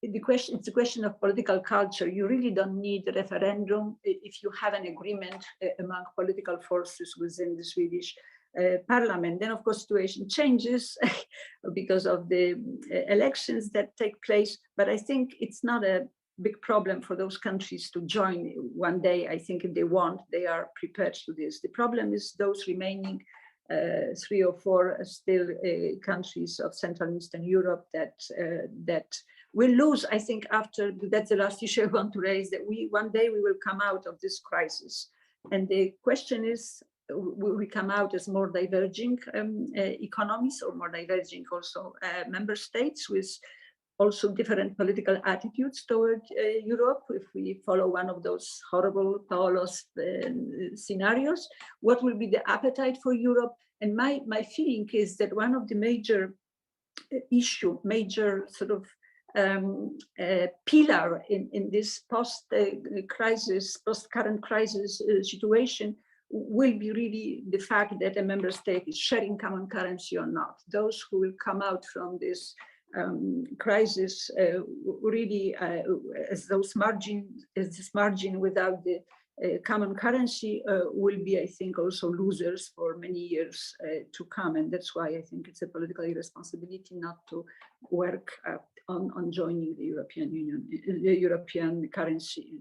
it's a question of political culture. You really don't need a referendum if you have an agreement among political forces within the Swedish parliament. Then, of course, situation changes because of the elections that take place. But I think it's not a big problem for those countries to join one day. I think if they want, they are prepared to this. The problem is those remaining 3 or 4 still countries of Central and Eastern Europe that will lose. I think after, that's the last issue I want to raise, that one day we will come out of this crisis. And the question is, will we come out as more diverging economies, or more diverging also member states with also different political attitudes toward Europe? If we follow one of those horrible Paolo's scenarios, what will be the appetite for Europe? And my feeling is that one of the major sort of pillar in this post-current crisis situation will be really the fact that a member state is sharing common currency or not. Those who will come out from this crisis really as this margin without the common currency will be, I think, also losers for many years to come. And that's why I think it's a political irresponsibility not to work on joining the European Union, the European currency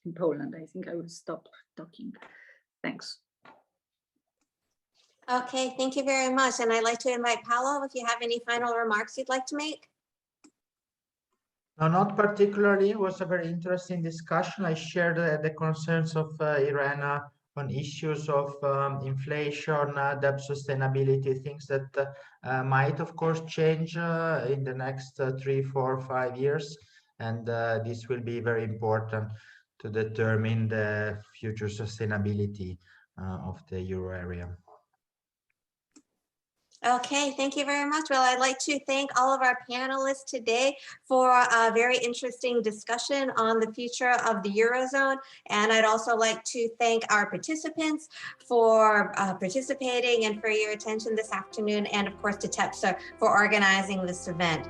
in Poland. I think I will stop talking. Thanks. Okay, thank you very much. And I'd like to invite Paolo, if you have any final remarks you'd like to make. No, not particularly. It was a very interesting discussion. I shared the concerns of Irena on issues of inflation, debt sustainability, things that might, of course, change in the next 3, 4, 5 years. And this will be very important to determine the future sustainability of the euro area. Okay, thank you very much. Well, I'd like to thank all of our panelists today for a very interesting discussion on the future of the Eurozone. And I'd also like to thank our participants for participating and for your attention this afternoon, and of course to TEPSA for organizing this event.